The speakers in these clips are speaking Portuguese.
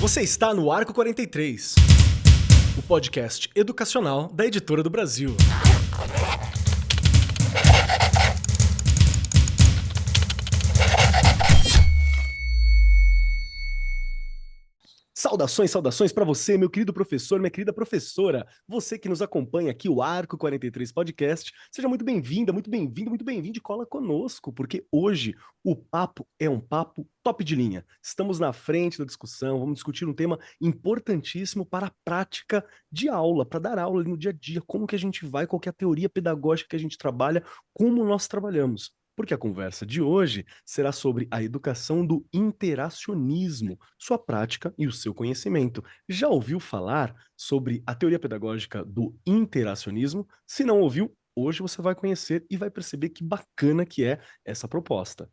Você está no Arco 43, o podcast educacional da Editora do Brasil. Saudações para você, meu querido professor, minha querida professora. Você que nos acompanha aqui, o Arco 43 Podcast. Seja muito bem-vinda, muito bem-vindo, muito bem-vindo e cola conosco, porque hoje o papo é um papo top de linha. Estamos na frente da discussão, vamos discutir um tema importantíssimo para a prática de aula, para dar aula no dia a dia, como que a gente vai, qual que é a teoria pedagógica que a gente trabalha, como nós trabalhamos. Porque a conversa de hoje será sobre a educação do interacionismo, sua prática e o seu conhecimento. Já ouviu falar sobre a teoria pedagógica do interacionismo? Se não ouviu, hoje você vai conhecer e vai perceber que bacana que é essa proposta.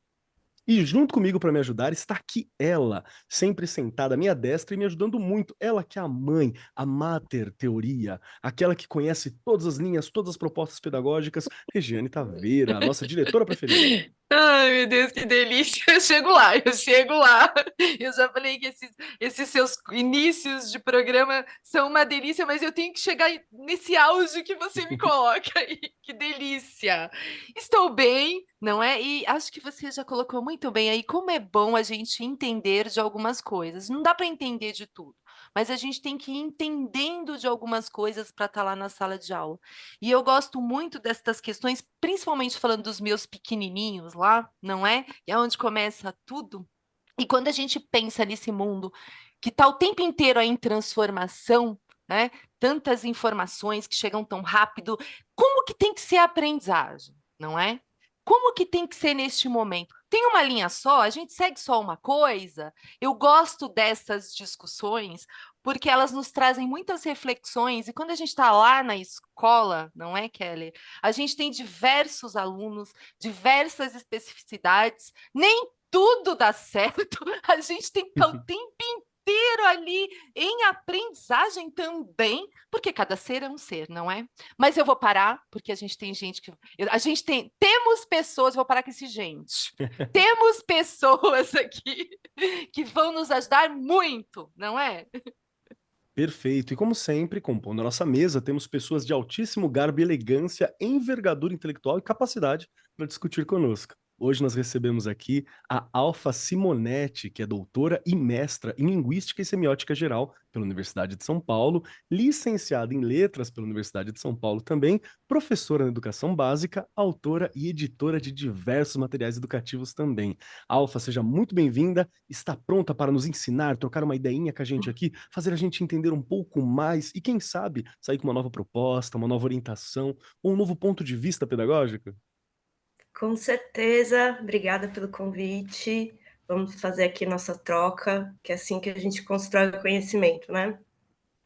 E junto comigo para me ajudar está aqui ela, sempre sentada à minha destra e me ajudando muito. Ela que é a mãe, a mater teoria, aquela que conhece todas as linhas, todas as propostas pedagógicas, Regiane Taveira, a nossa diretora preferida. Ai, meu Deus, que delícia. Eu chego lá, eu chego lá. Eu já falei que esses seus inícios de programa são uma delícia, mas eu tenho que chegar nesse auge que você me coloca aí. Que delícia. Estou bem, não é? E acho que você já colocou muito bem aí como é bom a gente entender de algumas coisas. Não dá para entender de tudo, mas a gente tem que ir entendendo de algumas coisas para estar lá na sala de aula. E eu gosto muito destas questões, principalmente falando dos meus pequenininhos lá, não é? E é onde começa tudo. E quando a gente pensa nesse mundo que está o tempo inteiro aí em transformação, né? Tantas informações que chegam tão rápido, como que tem que ser a aprendizagem, não é? Como que tem que ser neste momento? Tem uma linha só? A gente segue só uma coisa? Eu gosto dessas discussões porque elas nos trazem muitas reflexões, e quando a gente está lá na escola, não é, Kelly? A gente tem diversos alunos, diversas especificidades, nem tudo dá certo, a gente tem que estar o tempo inteiro ali em aprendizagem também, porque cada ser é um ser, não é? Mas eu vou parar, porque a gente tem gente que... temos pessoas, vou parar com esse gente, temos pessoas aqui que vão nos ajudar muito, não é? Perfeito. E como sempre, compondo a nossa mesa, temos pessoas de altíssimo garbo e elegância, envergadura intelectual e capacidade para discutir conosco. Hoje nós recebemos aqui a Alfa Simonetti, que é doutora e mestra em Linguística e Semiótica Geral pela Universidade de São Paulo, licenciada em Letras pela Universidade de São Paulo também, professora na Educação Básica, autora e editora de diversos materiais educativos também. Alfa, seja muito bem-vinda, está pronta para nos ensinar, trocar uma ideinha com a gente aqui, fazer a gente entender um pouco mais e, quem sabe, sair com uma nova proposta, uma nova orientação ou um novo ponto de vista pedagógico? Com certeza, obrigada pelo convite. Vamos fazer aqui nossa troca, que é assim que a gente constrói o conhecimento, né?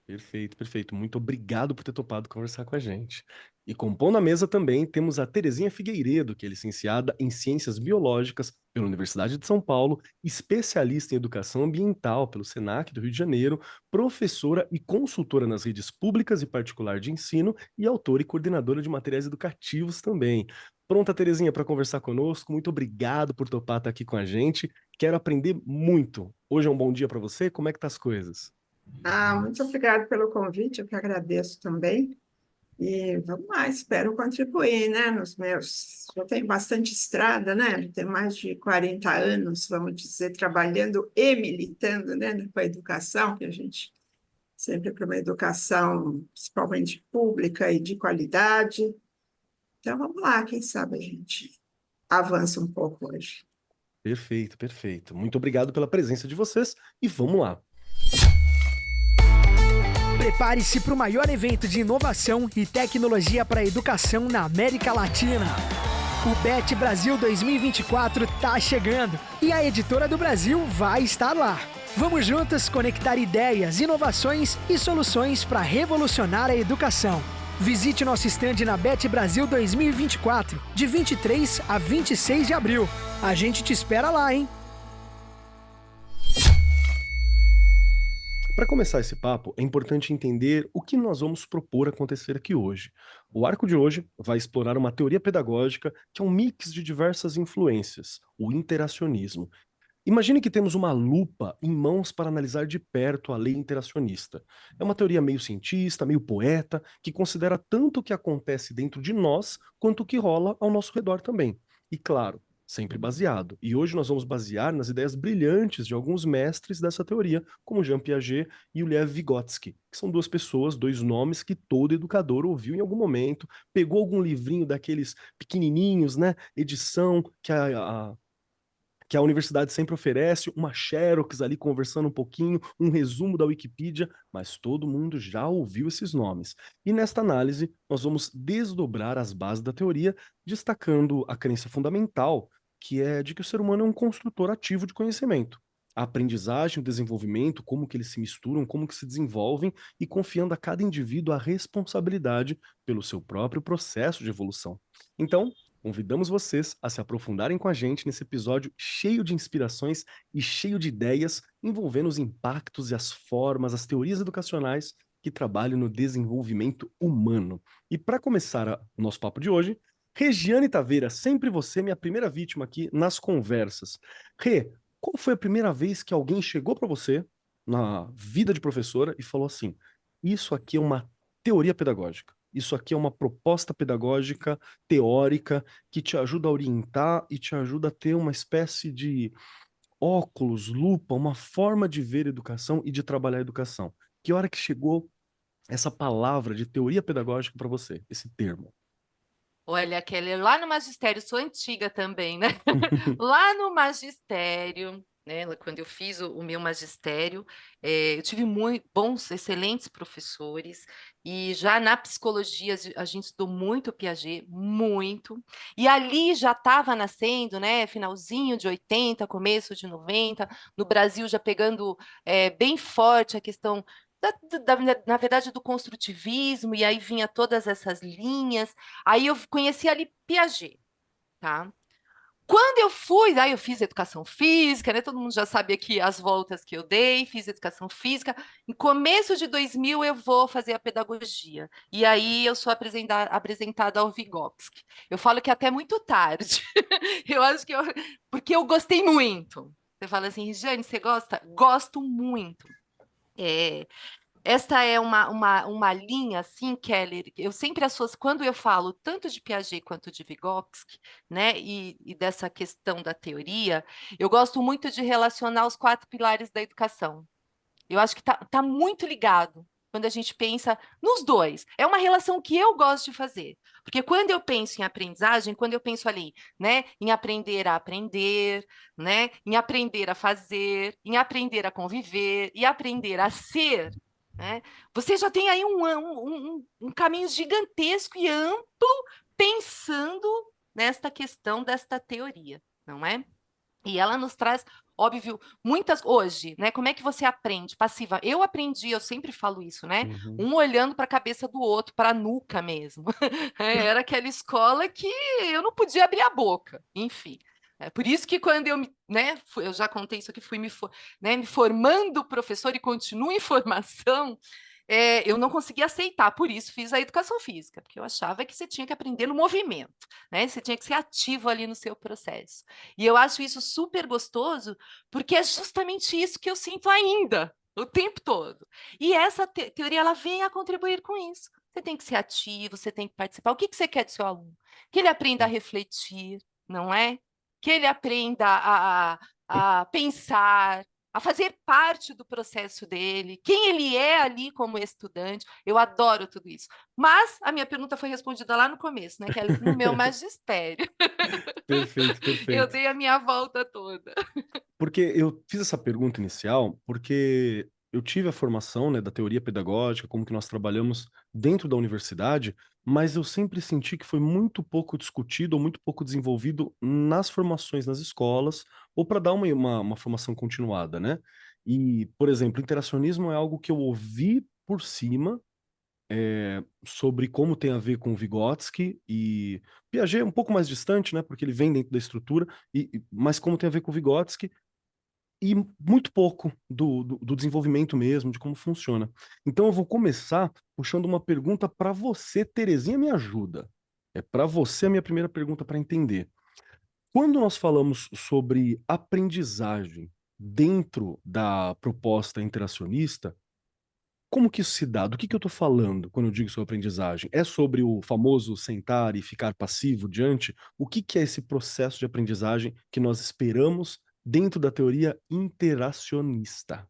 Perfeito, perfeito. Muito obrigado por ter topado conversar com a gente. E compondo a mesa também temos a Terezinha Figueiredo, que é licenciada em Ciências Biológicas pela Universidade de São Paulo, especialista em Educação Ambiental pelo SENAC do Rio de Janeiro, professora e consultora nas redes públicas e particular de ensino e autora e coordenadora de materiais educativos também. Pronta, Terezinha, para conversar conosco. Muito obrigado por topar estar aqui com a gente. Quero aprender muito. Hoje é um bom dia para você? Como é que tá as coisas? Muito obrigada pelo convite, eu que agradeço também. E vamos lá, espero contribuir, né, nos meus... Já tenho bastante estrada, né? Já tenho mais de 40 anos, vamos dizer, trabalhando e militando, né, com a educação, que a gente sempre para uma educação principalmente pública e de qualidade. Então, vamos lá, quem sabe a gente avança um pouco hoje. Perfeito, perfeito. Muito obrigado pela presença de vocês e vamos lá. Prepare-se para o maior evento de inovação e tecnologia para a educação na América Latina. O BET Brasil 2024 está chegando e a Editora do Brasil vai estar lá. Vamos juntos conectar ideias, inovações e soluções para revolucionar a educação. Visite nosso estande na BET Brasil 2024, de 23 a 26 de abril. A gente te espera lá, hein? Para começar esse papo, é importante entender o que nós vamos propor acontecer aqui hoje. O arco de hoje vai explorar uma teoria pedagógica que é um mix de diversas influências, o interacionismo. Imagine que temos uma lupa em mãos para analisar de perto a lei interacionista. É uma teoria meio cientista, meio poeta, que considera tanto o que acontece dentro de nós, quanto o que rola ao nosso redor também. E claro, sempre baseado. E hoje nós vamos basear nas ideias brilhantes de alguns mestres dessa teoria, como Jean Piaget e o Lev Vygotsky, que são duas pessoas, dois nomes que todo educador ouviu em algum momento, pegou algum livrinho daqueles pequenininhos, né, edição que a universidade sempre oferece, uma Xerox ali conversando um pouquinho, um resumo da Wikipedia, mas todo mundo já ouviu esses nomes. E nesta análise, nós vamos desdobrar as bases da teoria, destacando a crença fundamental, que é de que o ser humano é um construtor ativo de conhecimento. A aprendizagem, o desenvolvimento, como que eles se misturam, como que se desenvolvem, e confiando a cada indivíduo a responsabilidade pelo seu próprio processo de evolução. Então, convidamos vocês a se aprofundarem com a gente nesse episódio cheio de inspirações e cheio de ideias envolvendo os impactos e as formas, as teorias educacionais que trabalham no desenvolvimento humano. E para começar o nosso papo de hoje, Regiane Taveira, sempre você, minha primeira vítima aqui nas conversas. Rê, qual foi a primeira vez que alguém chegou para você na vida de professora e falou assim: isso aqui é uma teoria pedagógica, isso aqui é uma proposta pedagógica teórica que te ajuda a orientar e te ajuda a ter uma espécie de óculos, lupa, uma forma de ver educação e de trabalhar a educação. Que hora que chegou essa palavra de teoria pedagógica para você, esse termo? Olha, Kelly, lá no magistério, sou antiga também, né? Lá no magistério, né? Quando eu fiz o meu magistério, eu tive muito bons, excelentes professores, e já na psicologia a gente estudou muito Piaget, muito, e ali já estava nascendo, né? Finalzinho de 80, começo de 90, no Brasil já pegando bem forte a questão na verdade, do construtivismo, e aí vinha todas essas linhas. Aí eu conheci ali Piaget, tá? Quando eu fui, aí eu fiz educação física, né? Todo mundo já sabe aqui as voltas que eu dei, fiz educação física. Em começo de 2000 eu vou fazer a pedagogia. E aí eu sou apresentada ao Vygotsky. Eu falo que até muito tarde. Eu acho que porque eu gostei muito. Você fala assim, Regiane, você gosta? Gosto muito. Esta é uma linha, assim, Keller, eu sempre associo, quando eu falo tanto de Piaget quanto de Vygotsky, né, e dessa questão da teoria, eu gosto muito de relacionar os 4 pilares da educação. Eu acho que tá muito ligado quando a gente pensa nos dois. É uma relação que eu gosto de fazer. Porque quando eu penso em aprendizagem, quando eu penso ali, né, em aprender a aprender, né, em aprender a fazer, em aprender a conviver e aprender a ser, né, você já tem aí um caminho gigantesco e amplo pensando nesta questão desta teoria, não é? E ela nos traz, óbvio, muitas hoje, né? Como é que você aprende? Passiva. Eu aprendi, eu sempre falo isso, né? Um olhando para a cabeça do outro, para a nuca mesmo. Era aquela escola que eu não podia abrir a boca, enfim. É por isso que quando eu, né, eu já contei isso aqui, fui me formando professor e continuo em formação, eu não conseguia aceitar, por isso fiz a educação física, porque eu achava que você tinha que aprender no movimento, né? Você tinha que ser ativo ali no seu processo. E eu acho isso super gostoso, porque é justamente isso que eu sinto ainda, o tempo todo. E essa teoria, ela vem a contribuir com isso. Você tem que ser ativo, você tem que participar. O que você quer do seu aluno? Que ele aprenda a refletir, não é? Que ele aprenda a pensar, a fazer parte do processo dele, quem ele é ali como estudante. Eu adoro tudo isso. Mas a minha pergunta foi respondida lá no começo, né? Que é no meu magistério. Perfeito, perfeito. Eu dei a minha volta toda. Porque eu fiz essa pergunta inicial porque eu tive a formação, né, da teoria pedagógica, como que nós trabalhamos dentro da universidade, mas eu sempre senti que foi muito pouco discutido ou muito pouco desenvolvido nas formações nas escolas ou para dar uma formação continuada, né? E, por exemplo, interacionismo é algo que eu ouvi por cima, sobre como tem a ver com Vygotsky e Piaget é um pouco mais distante, né, porque ele vem dentro da estrutura, mas como tem a ver com Vygotsky, e muito pouco do desenvolvimento mesmo, de como funciona. Então eu vou começar puxando uma pergunta para você, Terezinha, me ajuda. É para você a minha primeira pergunta para entender. Quando nós falamos sobre aprendizagem dentro da proposta interacionista, como que isso se dá? Do que eu estou falando quando eu digo sobre aprendizagem? É sobre o famoso sentar e ficar passivo diante? O que é esse processo de aprendizagem que nós esperamos dentro da teoria interacionista?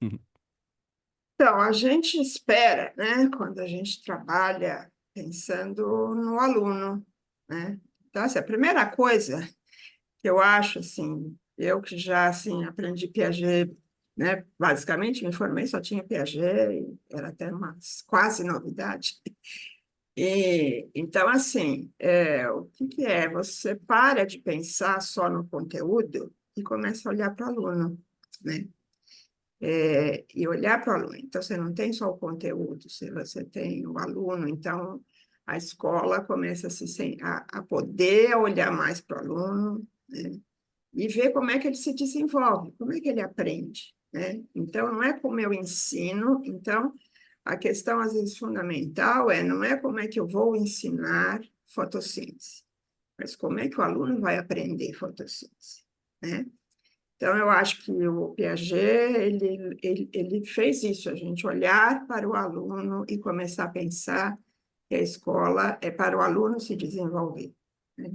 Então, a gente espera, né, quando a gente trabalha pensando no aluno, né? Então, assim, a primeira coisa que eu acho, assim, eu que já, assim, aprendi Piaget, né, basicamente me formei, só tinha Piaget, e era até uma quase novidade. E, então, assim, o que é? Você para de pensar só no conteúdo e começa a olhar para o aluno, né? E olhar para o aluno. Então, você não tem só o conteúdo, você tem o aluno, então a escola começa a poder olhar mais para o aluno, né? E ver como é que ele se desenvolve, como é que ele aprende, né? Então, não é como eu ensino, então, a questão, às vezes, fundamental não é como é que eu vou ensinar fotossíntese, mas como é que o aluno vai aprender fotossíntese, né? Então, eu acho que o Piaget, ele fez isso, a gente olhar para o aluno e começar a pensar que a escola é para o aluno se desenvolver, né?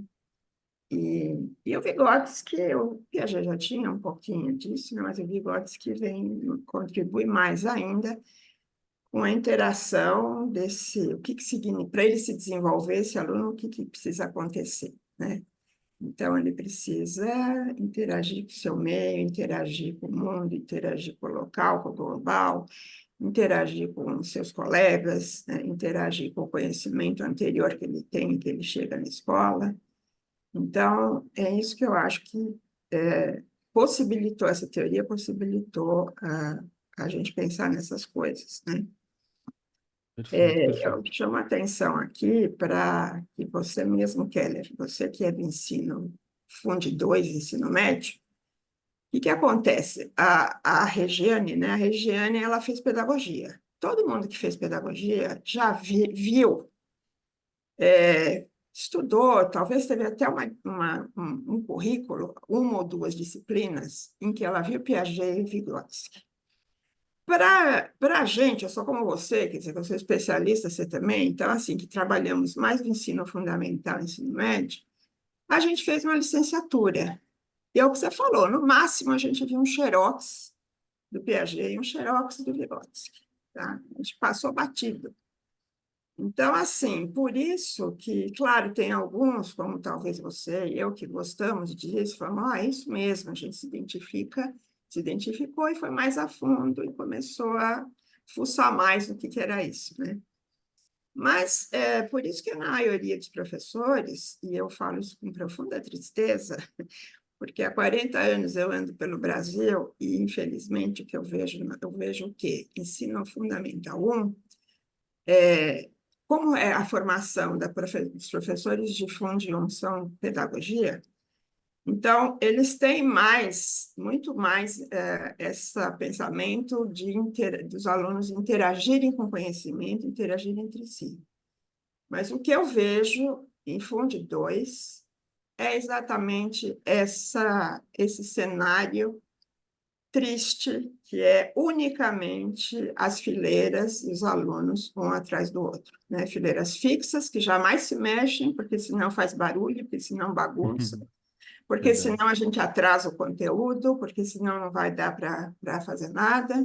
E o Vygotsky, o Piaget já tinha um pouquinho disso, né? Mas o Vygotsky contribui mais ainda com a interação o que significa, para ele se desenvolver, esse aluno, o que precisa acontecer, né? Então, ele precisa interagir com o seu meio, interagir com o mundo, interagir com o local, com o global, interagir com os seus colegas, né? Interagir com o conhecimento anterior que ele tem, que ele chega na escola. Então, é isso que eu acho que possibilitou, essa teoria possibilitou a gente pensar nessas coisas, né? Perfeito, Eu perfeito. chamo a atenção aqui para que você mesmo, Keller, você que é do ensino Fundi 2, ensino médio, o que acontece? A Regiane, né? A Regiane, ela fez pedagogia. Todo mundo que fez pedagogia já viu, estudou, talvez teve até um currículo, uma ou duas disciplinas, em que ela viu Piaget e Vygotsky. Para a gente, eu sou como você, quer dizer, que eu sou especialista, você também, então, assim, que trabalhamos mais no ensino fundamental, ensino médio, a gente fez uma licenciatura. E é o que você falou, no máximo a gente viu um xerox do Piaget e um xerox do Vygotsky, tá? A gente passou batido. Então, assim, por isso que, claro, tem alguns, como talvez você e eu, que gostamos disso, falamos, é isso mesmo, a gente se identificou e foi mais a fundo e começou a fuçar mais no que era isso, né? Mas é por isso que na maioria dos professores, e eu falo isso com profunda tristeza, porque há 40 anos eu ando pelo Brasil e, infelizmente, o que eu vejo o quê? Ensino Fundamental 1, como é a formação dos professores de Fundi 1 são pedagogia, então, eles têm muito mais esse pensamento dos alunos interagirem com o conhecimento, interagirem entre si. Mas o que eu vejo em Fundi 2 é exatamente esse cenário triste, que é unicamente as fileiras e os alunos um atrás do outro, né? Fileiras fixas, que jamais se mexem, porque senão faz barulho, porque senão bagunça, porque Verdade. senão a gente atrasa o conteúdo, porque senão não vai dar para fazer nada.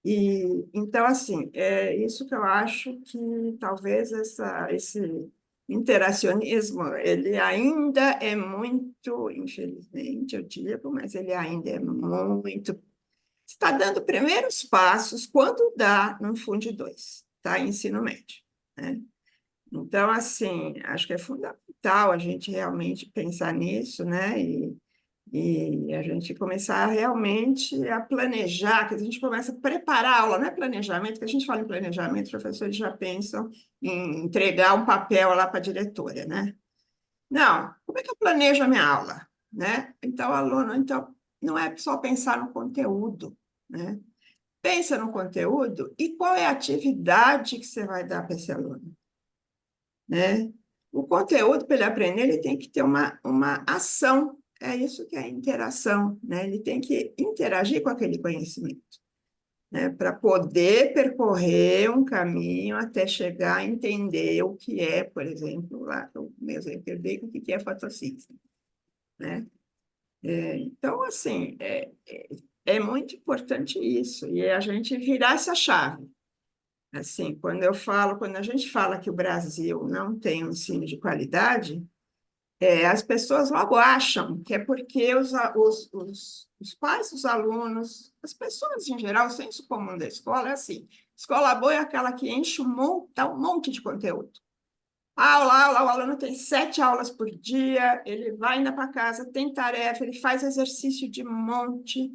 E, então, assim, é isso que eu acho que talvez esse interacionismo, ele ainda é muito, infelizmente, eu digo, mas ele ainda é muito... Está dando primeiros passos quando dá no Fundi 2, tá? Ensino médio, né? Então, assim, acho que é fundamental a gente realmente pensar nisso, né? E a gente começar realmente a planejar, que a gente começa a preparar a aula, não é planejamento, que a gente fala em planejamento, os professores já pensam em entregar um papel lá para a diretora, né? Não, como é que eu planejo a minha aula, né? Então, aluno, então, não é só pensar no conteúdo, né? Pensa no conteúdo e qual é a atividade que você vai dar para esse aluno, né? O conteúdo, para ele aprender, ele tem que ter uma ação. É isso que é interação, né? Ele tem que interagir com aquele conhecimento, né? Para poder percorrer um caminho até chegar a entender o que é, por exemplo, lá, o meu exemplo que eu dei, o que é fotossíntese, né? Então, assim, é muito importante isso, e a gente virar essa chave. Assim, quando a gente fala que o Brasil não tem um ensino de qualidade, as pessoas logo acham que é porque os pais dos alunos, as pessoas em geral, o senso comum da escola é assim: escola boa é aquela que enche dá um monte de conteúdo. Aula, aula, o aluno tem 7 aulas por dia, ele vai ainda para casa, tem tarefa, ele faz exercício de monte,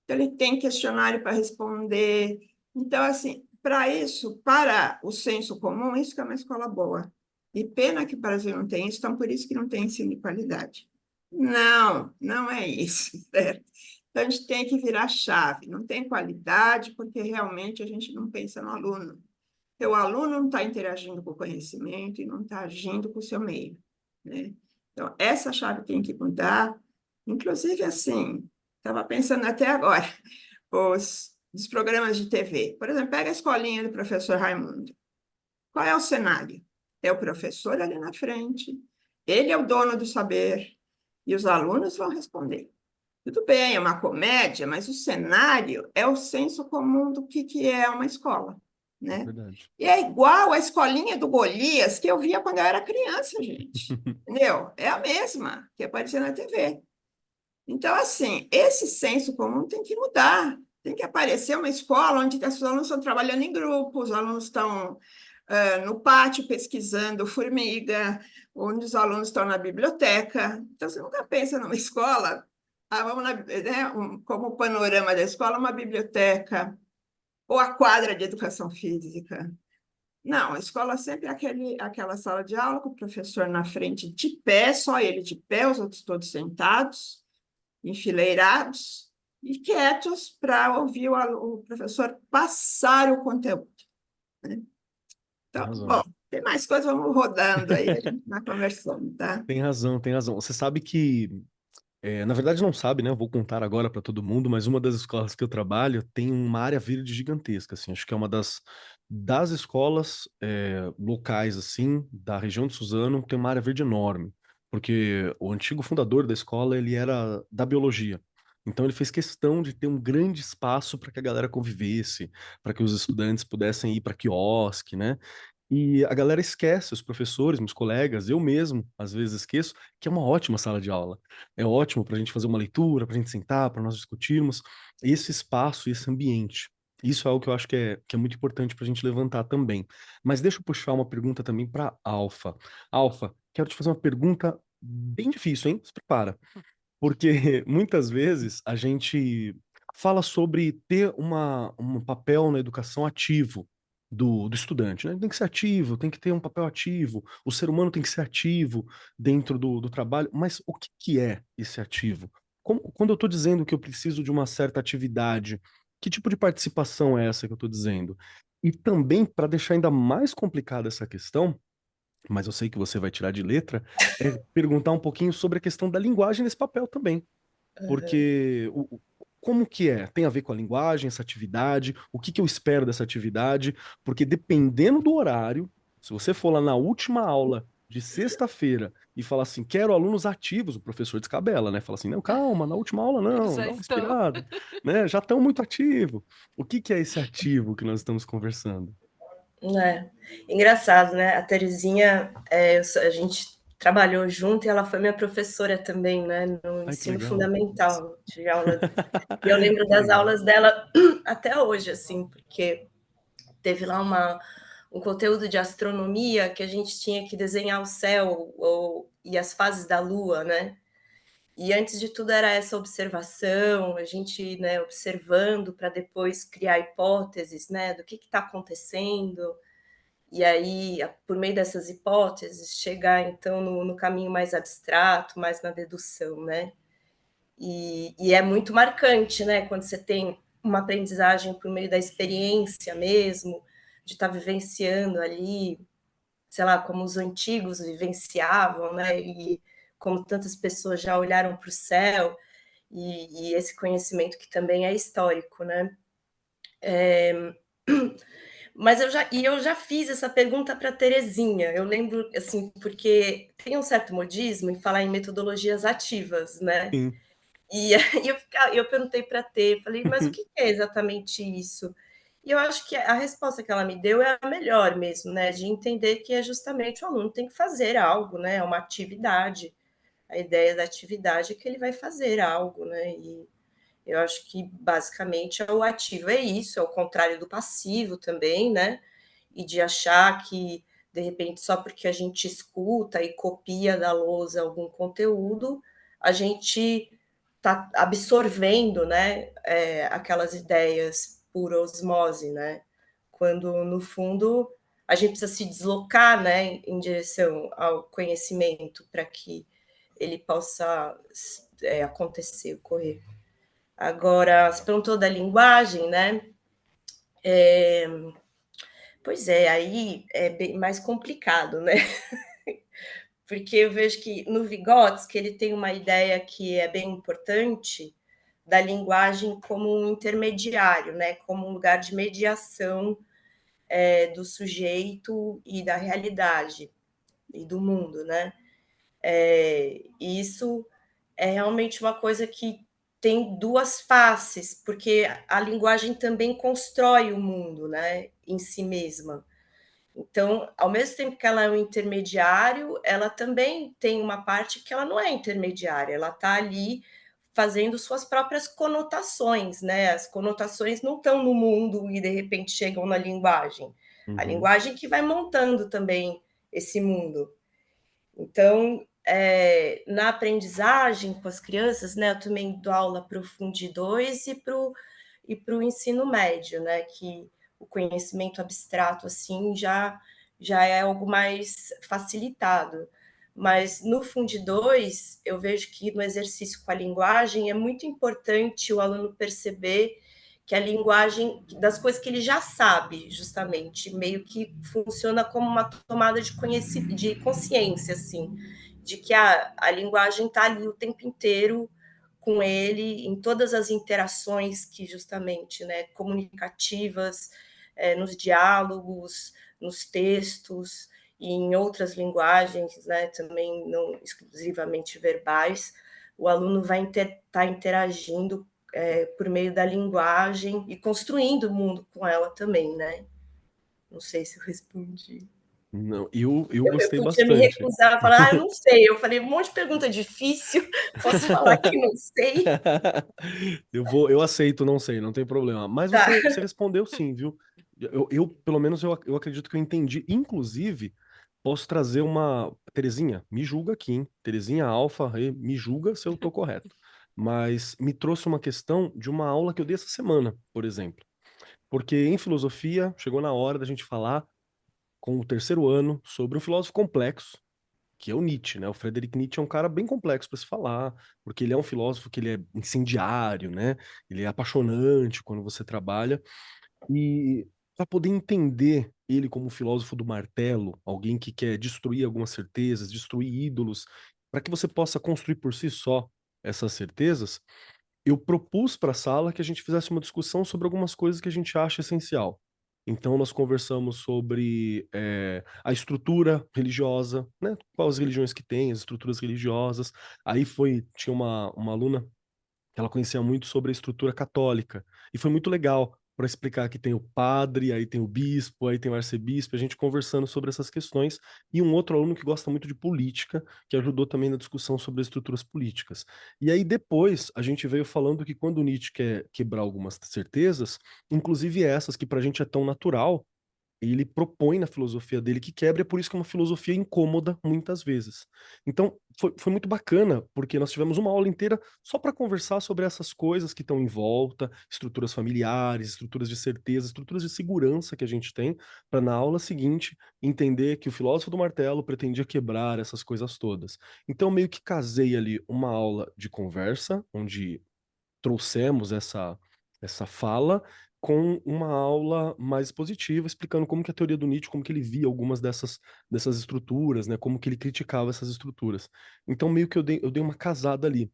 então ele tem questionário para responder. Então, assim, para o senso comum, isso que é uma escola boa. E pena que o Brasil não tem isso, então por isso que não tem ensino de qualidade. Não, não é isso, certo? Então a gente tem que virar chave. Não tem qualidade porque realmente a gente não pensa no aluno. O aluno não está interagindo com o conhecimento e não está agindo com o seu meio, né? Então, essa chave tem que mudar. Inclusive, assim, estava pensando até agora, dos programas de TV. Por exemplo, pega a escolinha do professor Raimundo. Qual é o cenário? É o professor ali na frente, ele é o dono do saber, e os alunos vão responder. Tudo bem, é uma comédia, mas o cenário é o senso comum do que é uma escola, né? Verdade. E é igual a escolinha do Golias que eu via quando eu era criança, gente. Entendeu? É a mesma que aparecia na TV. Então, assim, esse senso comum tem que mudar. Tem que aparecer uma escola onde os alunos estão trabalhando em grupo, os alunos estão no pátio pesquisando formiga, onde os alunos estão na biblioteca. Então, você nunca pensa numa escola, como o panorama da escola, uma biblioteca, ou a quadra de educação física. Não, a escola sempre é aquela sala de aula com o professor na frente de pé, só ele de pé, os outros todos sentados, enfileirados e quietos para ouvir o professor passar o conteúdo, né? Então, bom, tem mais coisas, vamos rodando aí, a gente vai conversando, tá? Tem razão, tem razão. Você sabe que, na verdade não sabe, né? Eu vou contar agora para todo mundo, mas uma das escolas que eu trabalho tem uma área verde gigantesca, assim. Acho que é uma das escolas locais, assim, da região de Suzano, tem uma área verde enorme, porque o antigo fundador da escola, ele era da biologia. Então ele fez questão de ter um grande espaço para que a galera convivesse, para que os estudantes pudessem ir para quiosque, né? E a galera esquece, os professores, meus colegas, eu mesmo, às vezes esqueço, que é uma ótima sala de aula. É ótimo para a gente fazer uma leitura, para a gente sentar, para nós discutirmos esse espaço e esse ambiente. Isso é algo que eu acho que é muito importante para a gente levantar também. Mas deixa eu puxar uma pergunta também para Alfa. Alfa, quero te fazer uma pergunta bem difícil, hein? Se prepara. Porque muitas vezes a gente fala sobre ter um papel na educação ativo do estudante, né? Tem que ser ativo, tem que ter um papel ativo, o ser humano tem que ser ativo dentro do trabalho, mas o que é esse ativo? Quando eu estou dizendo que eu preciso de uma certa atividade, que tipo de participação é essa que eu estou dizendo? E também, para deixar ainda mais complicada essa questão, mas eu sei que você vai tirar de letra, perguntar um pouquinho sobre a questão da linguagem nesse papel também. Porque como que é? Tem a ver com a linguagem, essa atividade? O que eu espero dessa atividade? Porque dependendo do horário, se você for lá na última aula de sexta-feira e falar assim, quero alunos ativos, o professor descabela, né? Fala assim, não, calma, na última aula Eles não, já dá uma estão. respirada, né? Já estão muito ativos. O que é esse ativo que nós estamos conversando? Engraçado, né? A Terezinha, a gente trabalhou junto e ela foi minha professora também, né? No Ai, que ensino legal. fundamental de aula. E eu lembro Que das legal. aulas dela até hoje, assim, porque teve lá um conteúdo de astronomia que a gente tinha que desenhar o céu e as fases da Lua, né? E antes de tudo era essa observação, a gente, né, observando para depois criar hipóteses, né, do que está acontecendo. E aí, por meio dessas hipóteses, chegar então no caminho mais abstrato, mais na dedução, né? E é muito marcante, né? Quando você tem uma aprendizagem por meio da experiência mesmo, de estar vivenciando ali. sei lá, como os antigos vivenciavam, né? E como tantas pessoas já olharam para o céu, e esse conhecimento que também é histórico, né? Mas eu já fiz essa pergunta para Terezinha. Eu lembro, assim, porque tem um certo modismo em falar em metodologias ativas, né? Sim. E aí eu perguntei para Tê, falei, mas o que é exatamente isso? E eu acho que a resposta que ela me deu é a melhor mesmo, né? De entender que é justamente o aluno tem que fazer algo, né? É uma atividade. A ideia da atividade é que ele vai fazer algo, né? E eu acho que basicamente o ativo é isso, é o contrário do passivo também, né? E de achar que, de repente, só porque a gente escuta e copia da lousa algum conteúdo, a gente está absorvendo, né, aquelas ideias por osmose, né? Quando, no fundo, a gente precisa se deslocar, né, em direção ao conhecimento para que ele possa acontecer, ocorrer. Agora, você perguntou da linguagem, né? Pois é, aí é bem mais complicado, né? Porque eu vejo que no Vygotsky ele tem uma ideia que é bem importante da linguagem como um intermediário, né? Como um lugar de mediação do sujeito e da realidade e do mundo, né? E isso é realmente uma coisa que tem duas faces, porque a linguagem também constrói o mundo, né, em si mesma. Então, ao mesmo tempo que ela é um intermediário, ela também tem uma parte que ela não é intermediária, ela está ali fazendo suas próprias conotações, né? As conotações não estão no mundo e de repente chegam na linguagem. A Uhum. linguagem que vai montando também esse mundo. Então, na aprendizagem com as crianças, né, eu também dou aula para o Fundi 2 e para o ensino médio, né, que o conhecimento abstrato assim já é algo mais facilitado. Mas no Fundi 2, eu vejo que no exercício com a linguagem é muito importante o aluno perceber que a linguagem, das coisas que ele já sabe, justamente, meio que funciona como uma tomada de consciência, assim, de que a linguagem está ali o tempo inteiro com ele, em todas as interações que, justamente, né, comunicativas, nos diálogos, nos textos, e em outras linguagens, né, também não exclusivamente verbais, o aluno vai estar interagindo por meio da linguagem e construindo o mundo com ela também, né? Não sei se eu respondi. Não, eu Eu gostei podia me bastante. recusar a falar, eu não sei. Eu falei um monte de pergunta difícil, posso falar que não sei? Eu aceito, não sei, não tem problema. Mas Tá. você respondeu sim, viu? Pelo menos, eu acredito que eu entendi. Inclusive, posso trazer uma. Terezinha, me julga aqui, hein? Terezinha Alfa, me julga se eu tô correto. Mas me trouxe uma questão de uma aula que eu dei essa semana, por exemplo. Porque em filosofia, chegou na hora da gente falar com o terceiro ano sobre um filósofo complexo, que é o Nietzsche, né? O Friedrich Nietzsche é um cara bem complexo para se falar, porque ele é um filósofo que ele é incendiário, né? Ele é apaixonante quando você trabalha. E para poder entender ele como filósofo do martelo, alguém que quer destruir algumas certezas, destruir ídolos, para que você possa construir por si só essas certezas, eu propus para a sala que a gente fizesse uma discussão sobre algumas coisas que a gente acha essencial. Então, nós conversamos sobre a estrutura religiosa, né? Quais religiões que tem, as estruturas religiosas. Aí tinha uma aluna que ela conhecia muito sobre a estrutura católica. E foi muito legal para explicar que tem o padre, aí tem o bispo, aí tem o arcebispo, a gente conversando sobre essas questões. E um outro aluno que gosta muito de política, que ajudou também na discussão sobre as estruturas políticas. E aí depois a gente veio falando que quando Nietzsche quer quebrar algumas certezas, inclusive essas que para a gente é tão natural, ele propõe na filosofia dele que quebra, é por isso que é uma filosofia incômoda muitas vezes. Então, foi muito bacana, porque nós tivemos uma aula inteira só para conversar sobre essas coisas que estão em volta, estruturas familiares, estruturas de certeza, estruturas de segurança que a gente tem, para na aula seguinte entender que o filósofo do martelo pretendia quebrar essas coisas todas. Então, meio que casei ali uma aula de conversa, onde trouxemos essa fala com uma aula mais expositiva, explicando como que a teoria do Nietzsche, como que ele via algumas dessas estruturas, né? Como que ele criticava essas estruturas. Então, meio que eu dei uma casada ali.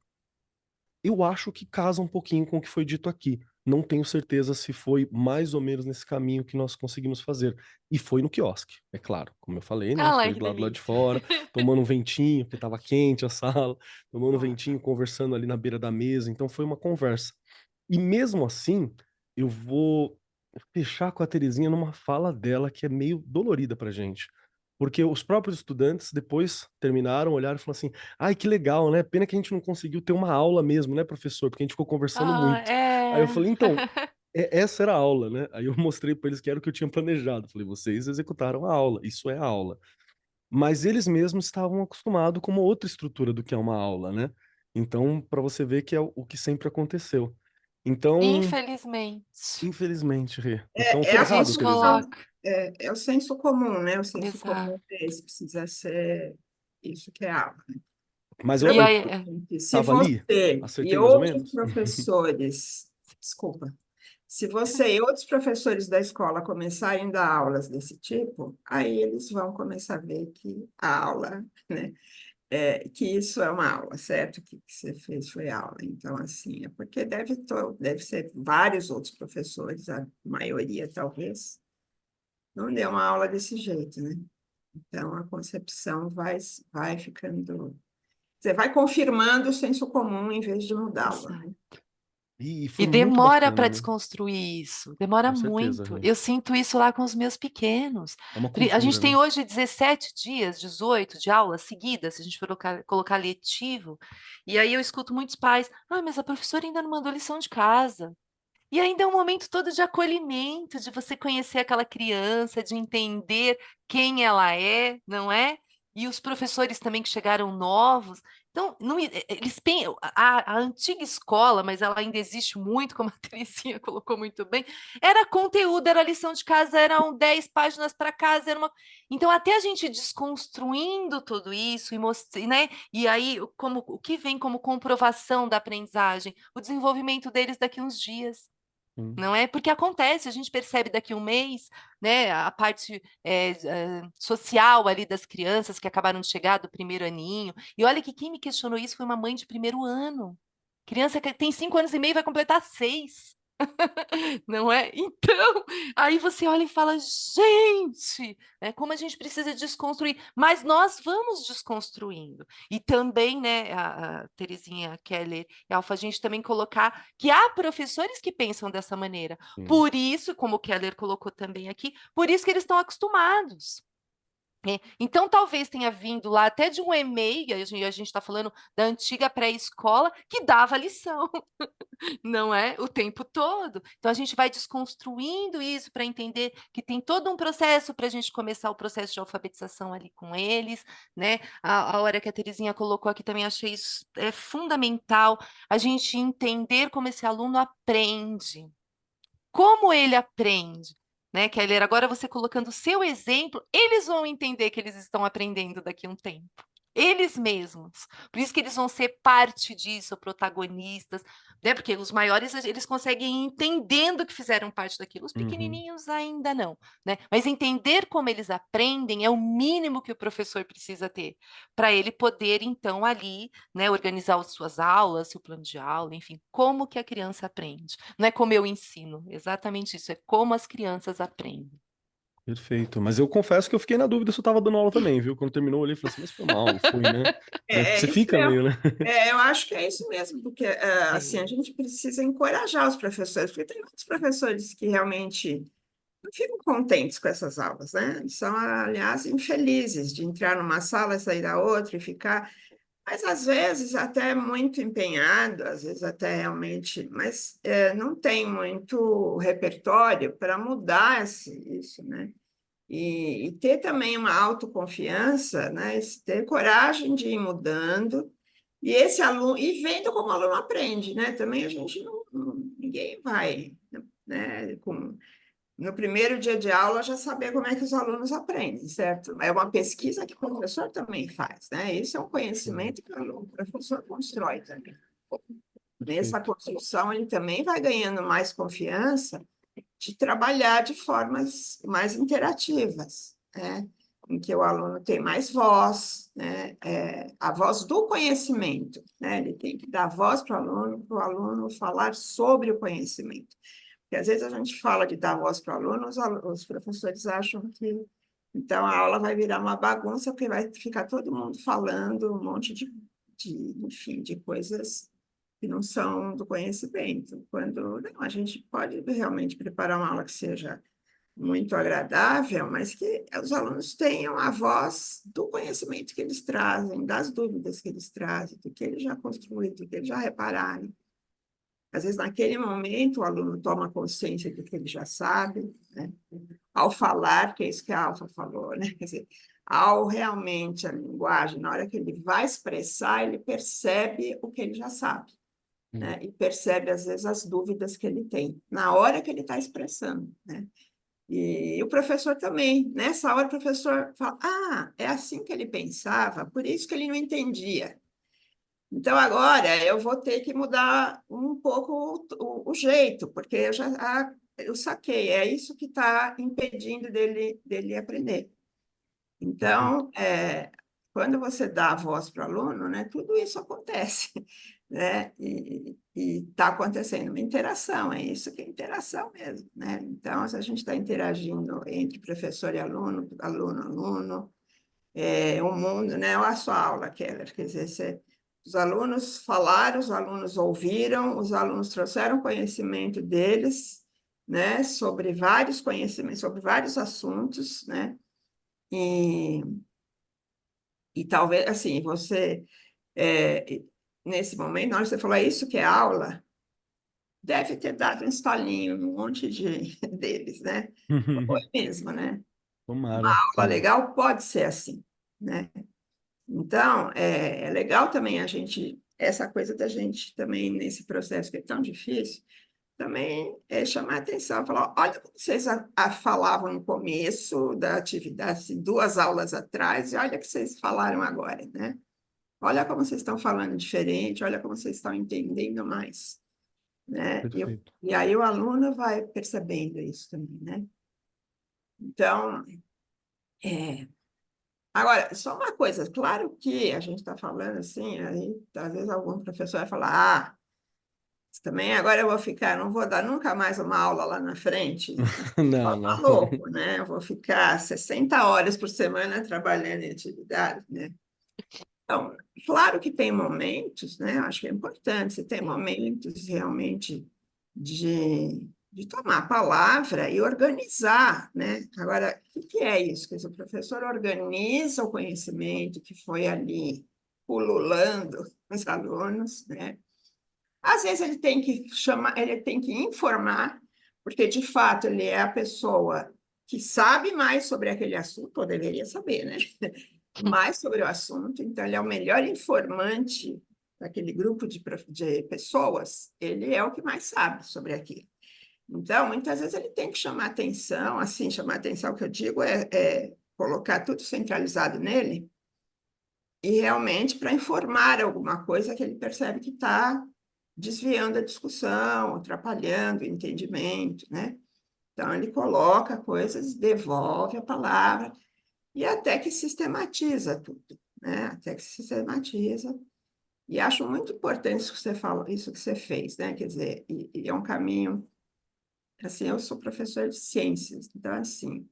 Eu acho que casa um pouquinho com o que foi dito aqui. Não tenho certeza se foi mais ou menos nesse caminho que nós conseguimos fazer. E foi no quiosque, é claro. Como eu falei, né? Ah lá, Foi que lá do lado de delícia. fora, tomando um ventinho, porque estava quente a sala, tomando um Olha, ventinho, conversando ali na beira da mesa. Então foi uma conversa. E mesmo assim, eu vou fechar com a Terezinha numa fala dela que é meio dolorida pra gente. Porque os próprios estudantes depois terminaram, olharam e falaram assim: ai, que legal, né? Pena que a gente não conseguiu ter uma aula mesmo, né, professor? Porque a gente ficou conversando Ah, muito. Aí eu é. falei: então, essa era a aula, né? Aí eu mostrei pra eles que era o que eu tinha planejado. Falei: vocês executaram a aula, isso é a aula. Mas eles mesmos estavam acostumados com uma outra estrutura do que é uma aula, né? Então, para você ver que é o que sempre aconteceu. Então, Infelizmente. infelizmente, Rê. Então, É tô A a errado, gente Terezinha? construção, coloca. é o senso comum, né? O senso Exato. comum é esse, precisa ser isso que é aula. Mas E aí, Provavelmente, se tava ali? você e Acertei mais ou outros menos? professores, desculpa, se você e outros professores da escola começarem a dar aulas desse tipo, aí eles vão começar a ver que a aula, né, que isso é uma aula, certo? Que você fez foi aula. Então, assim, é porque deve ser vários outros professores, a maioria talvez, não deu uma aula desse jeito, né? Então, a concepção vai ficando. Você vai confirmando o senso comum em vez de mudá-lo, exato. né? E foi E muito demora para bacana, né? desconstruir isso, demora Com certeza, muito. Rê. Eu sinto isso lá com os meus pequenos. É uma A gente cultura, tem né? hoje 17 dias, 18 de aulas seguidas, se a gente for colocar letivo, e aí eu escuto muitos pais: ah, mas a professora ainda não mandou lição de casa. E ainda é um momento todo de acolhimento, de você conhecer aquela criança, de entender quem ela é, não é? E os professores também que chegaram novos. Então, eles a antiga escola, mas ela ainda existe muito, como a Terezinha colocou muito bem, era conteúdo, era lição de casa, eram 10 páginas para casa, era uma. Então, até a gente desconstruindo tudo isso né? E aí, o que vem como comprovação da aprendizagem? O desenvolvimento deles daqui a uns dias. Hum. Não é? Porque acontece, a gente percebe daqui a um mês, né, a parte social ali das crianças que acabaram de chegar do primeiro aninho. E olha que quem me questionou isso foi uma mãe de primeiro ano. Criança que tem 5 anos e meio vai completar 6. Não é? Então, aí você olha e fala, gente, né, como a gente precisa desconstruir, mas nós vamos desconstruindo. E também, né, a Terezinha, a Keller e a Alfa, a gente também colocar que há professores que pensam dessa maneira. Sim. Por isso, como o Keller colocou também aqui, por isso que eles estão acostumados. Então, talvez tenha vindo lá até de um e-mail, a gente está falando da antiga pré-escola, que dava lição, não é? O tempo todo. Então, a gente vai desconstruindo isso para entender que tem todo um processo para a gente começar o processo de alfabetização ali com eles, né? A hora que a Terezinha colocou aqui também achei isso fundamental, a gente entender como esse aluno aprende. Como ele aprende, né, Keller? Agora você colocando o seu exemplo, eles vão entender que eles estão aprendendo daqui a um tempo. Eles mesmos. Por isso que eles vão ser parte disso, protagonistas, né? Porque os maiores eles conseguem ir entendendo que fizeram parte daquilo, os Uhum. pequenininhos ainda não, né? Mas entender como eles aprendem é o mínimo que o professor precisa ter para ele poder então ali, né, organizar as suas aulas, seu plano de aula, enfim, como que a criança aprende. Não é como eu ensino, exatamente isso, é como as crianças aprendem. Perfeito. Mas eu confesso que eu fiquei na dúvida se eu tava dando aula também, viu? Quando terminou, eu olhei e falei assim, mas foi uma aula, foi, né? Né? Porque É você isso fica mesmo. meio, né? Eu acho que é isso mesmo, porque assim a É, gente precisa encorajar os professores, porque tem muitos professores que realmente não ficam contentes com essas aulas, né? Eles são, aliás, infelizes de entrar numa sala, sair da outra e ficar, mas às vezes até muito empenhado, às vezes até realmente, mas não tem muito repertório para mudar isso, né? E ter também uma autoconfiança, né? Ter coragem de ir mudando, e esse aluno, e vendo como o aluno aprende, né? Também a gente ninguém vai, né? No primeiro dia de aula já saber como é que os alunos aprendem, certo? É uma pesquisa que o professor também faz, né? Isso é um Sim, conhecimento que o professor constrói também. Nessa perfeito. construção, ele também vai ganhando mais confiança de trabalhar de formas mais interativas, né? Em que o aluno tem mais voz, né? A voz do conhecimento, né? Ele tem que dar voz para o aluno falar sobre o conhecimento. Porque às vezes a gente fala de dar voz para o aluno, os professores acham que então a aula vai virar uma bagunça, porque vai ficar todo mundo falando um monte enfim, de coisas que não são do conhecimento. Quando não, a gente pode realmente preparar uma aula que seja muito agradável, mas que os alunos tenham a voz do conhecimento que eles trazem, das dúvidas que eles trazem, do que eles já construíram, do que eles já repararam. Às vezes, naquele momento, o aluno toma consciência do que ele já sabe, né? Ao falar, que é isso que a Alfa falou, né? Quer dizer, ao realmente a linguagem, na hora que ele vai expressar, ele percebe o que ele já sabe, né? E percebe, às vezes, as dúvidas que ele tem, na hora que ele está expressando, né? E o professor também, nessa hora o professor fala, é assim que ele pensava, por isso que ele não entendia. Então, agora eu vou ter que mudar um pouco o jeito, porque eu saquei, é isso que está impedindo dele aprender. Então, quando você dá a voz para o aluno, né, tudo isso acontece, né? E está acontecendo uma interação, é isso que é interação mesmo, né? Então, se a gente está interagindo entre professor e aluno, aluno, o mundo, né? Olha a sua aula, Keller, quer dizer, os alunos falaram, os alunos ouviram, os alunos trouxeram conhecimento deles, né? Sobre vários conhecimentos, sobre vários assuntos, né? E talvez, assim, você, nesse momento, na hora que você falou, é isso que é aula, deve ter dado um estalinho num monte deles, né? Foi mesmo, né? Tomara. Uma aula legal pode ser assim, né? Então, é legal também essa coisa da gente também, nesse processo que é tão difícil, também chamar a atenção, falar, olha como vocês falavam no começo da atividade, assim, 2 aulas atrás, e olha o que vocês falaram agora, né? Olha como vocês estão falando diferente, olha como vocês estão entendendo mais, né? Perfeito. E aí o aluno vai percebendo isso também, né? Então, agora, só uma coisa, claro que a gente está falando assim, aí às vezes algum professor vai falar, também agora eu vou ficar, não vou dar nunca mais uma aula lá na frente. Não, Tá não. louco, né? Eu vou ficar 60 horas por semana trabalhando em atividade, né? Então, claro que tem momentos, né? Eu acho que é importante, você tem momentos realmente de tomar a palavra e organizar, né? Agora, o que é isso? Quer dizer, o professor organiza o conhecimento que foi ali pululando os alunos, né? Às vezes ele tem que chamar, ele tem que informar, porque de fato ele é a pessoa que sabe mais sobre aquele assunto, ou deveria saber, né? Mais sobre o assunto, então ele é o melhor informante daquele grupo de pessoas, ele é o que mais sabe sobre aquilo. Então, muitas vezes ele tem que chamar atenção, assim, chamar atenção, o que eu digo é colocar tudo centralizado nele, e realmente para informar alguma coisa que ele percebe que está desviando a discussão, atrapalhando o entendimento, né? Então, ele coloca coisas, devolve a palavra, e até que sistematiza tudo, né? Até que sistematiza. E acho muito importante isso que você falou, isso que você fez, né? Quer dizer, e é um caminho. Assim, eu sou professor de ciências, então, assim,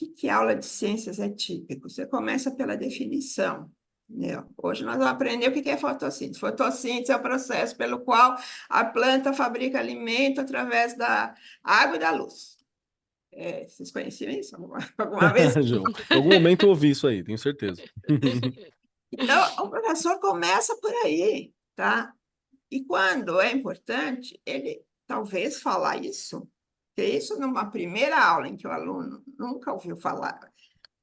o que aula de ciências é típico? Você começa pela definição. Entendeu? Hoje nós vamos aprender o que é fotossíntese. Fotossíntese é o processo pelo qual a planta fabrica alimento através da água e da luz. Vocês conheciam isso alguma vez? Em algum momento eu ouvi isso aí, tenho certeza. Então, o professor começa por aí, tá? E quando é importante, ele talvez falar isso, porque isso numa primeira aula em que o aluno nunca ouviu falar,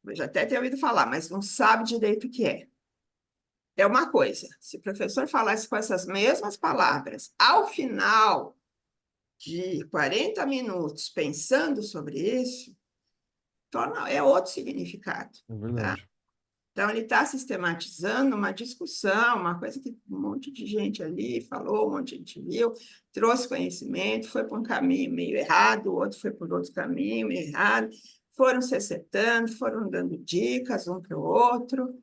já até ter ouvido falar, mas não sabe direito o que é. É uma coisa, se o professor falasse com essas mesmas palavras, ao final de 40 minutos pensando sobre isso, é outro significado. É verdade. Tá? Então, ele está sistematizando uma discussão, uma coisa que um monte de gente ali falou, um monte de gente viu, trouxe conhecimento, foi por um caminho meio errado, o outro foi por outro caminho meio errado, foram se acertando, foram dando dicas um para o outro.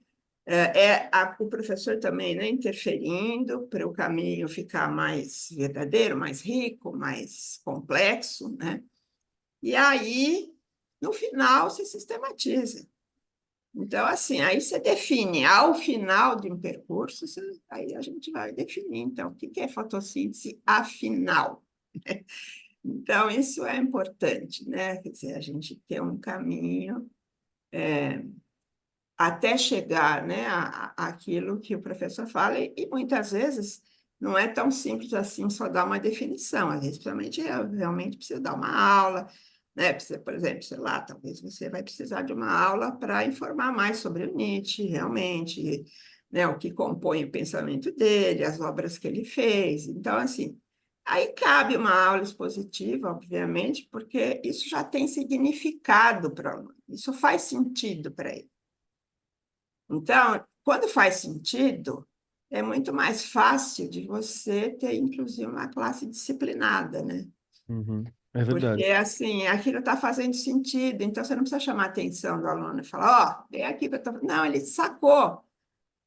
O professor também, né, interferindo para o caminho ficar mais verdadeiro, mais rico, mais complexo, né? E aí, no final, se sistematiza. Então, assim, aí você define, ao final de um percurso, aí a gente vai definir, então, o que é fotossíntese afinal. Então, isso é importante, né? Quer dizer, a gente ter um caminho até chegar, né, àquilo que o professor fala, e muitas vezes não é tão simples assim só dar uma definição, às vezes realmente precisa dar uma aula, né? Precisa, por exemplo, sei lá, talvez você vai precisar de uma aula para informar mais sobre o Nietzsche, realmente, né, o que compõe o pensamento dele, as obras que ele fez. Então, assim, aí cabe uma aula expositiva, obviamente, porque isso já tem significado para o aluno, isso faz sentido para ele. Então, quando faz sentido, é muito mais fácil de você ter, inclusive, uma classe disciplinada, né? Uhum. É Porque, verdade. assim, aquilo está fazendo sentido, então você não precisa chamar a atenção do aluno e falar, ó, vem aqui para... Não, ele sacou,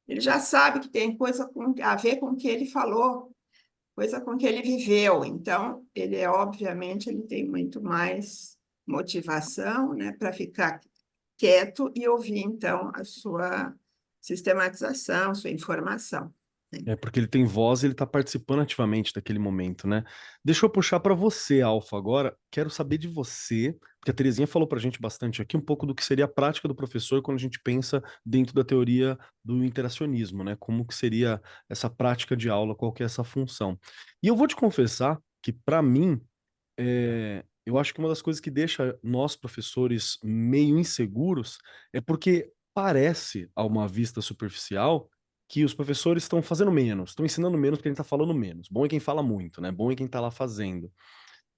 ele já sabe que tem coisa a ver com o que ele falou, coisa com o que ele viveu, então, obviamente, ele tem muito mais motivação, né, para ficar quieto e ouvir, então, a sua sistematização, sua informação. É porque ele tem voz e ele está participando ativamente daquele momento, né? Deixa eu puxar para você, Alfa, agora. Quero saber de você, porque a Terezinha falou para a gente bastante aqui um pouco do que seria a prática do professor quando a gente pensa dentro da teoria do interacionismo, né? Como que seria essa prática de aula, qual que é essa função. E eu vou te confessar que, para mim, eu acho que uma das coisas que deixa nós, professores, meio inseguros é porque parece, a uma vista superficial, que os professores estão fazendo menos, estão ensinando menos porque a gente está falando menos. Bom é quem fala muito, né? Bom é quem está lá fazendo.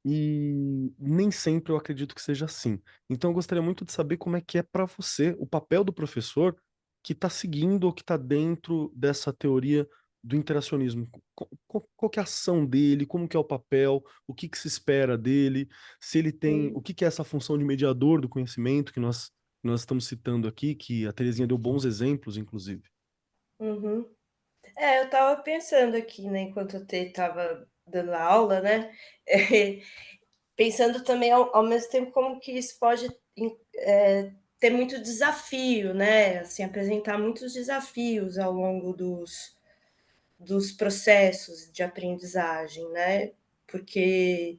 E nem sempre eu acredito que seja assim. Então eu gostaria muito de saber como é que é para você o papel do professor que está seguindo ou que está dentro dessa teoria do interacionismo. Qual que é a ação dele, como que é o papel, o que que se espera dele, se ele tem, o que que é essa função de mediador do conhecimento que nós estamos citando aqui, que a Terezinha deu bons exemplos, inclusive. Uhum. Eu estava pensando aqui, né, enquanto eu estava dando a aula, né, pensando também ao mesmo tempo como que isso pode ter muito desafio, né, assim, apresentar muitos desafios ao longo dos processos de aprendizagem, né, porque,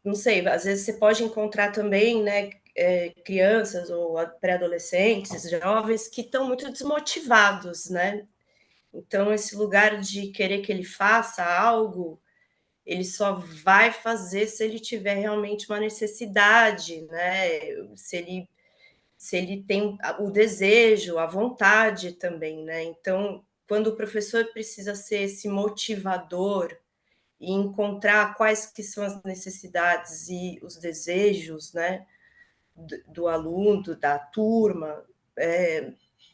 não sei, às vezes você pode encontrar também, né, crianças ou pré-adolescentes, jovens que estão muito desmotivados, né, então esse lugar de querer que ele faça algo, ele só vai fazer se ele tiver realmente uma necessidade, né? Se ele tem o desejo, a vontade também, né? Então, quando o professor precisa ser esse motivador e encontrar quais que são as necessidades e os desejos, né, do aluno, da turma,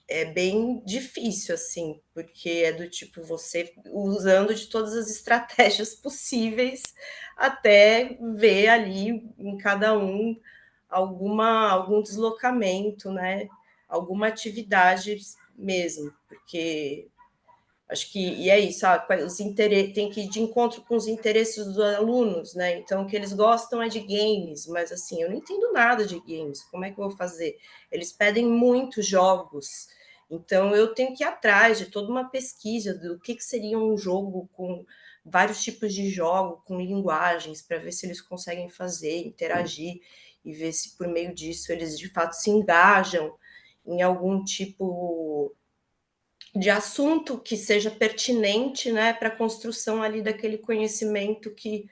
é bem difícil, assim, porque é do tipo você usando de todas as estratégias possíveis até ver ali em cada um algum deslocamento, né? Alguma atividade mesmo, porque acho que e é isso, tem que ir de encontro com os interesses dos alunos, né? Então, o que eles gostam é de games, mas assim, eu não entendo nada de games, como é que eu vou fazer? Eles pedem muitos jogos, então eu tenho que ir atrás de toda uma pesquisa do que seria um jogo com vários tipos de jogo, com linguagens, para ver se eles conseguem fazer, interagir e ver se por meio disso eles de fato se engajam em algum tipo de assunto que seja pertinente, né, para a construção ali daquele conhecimento que,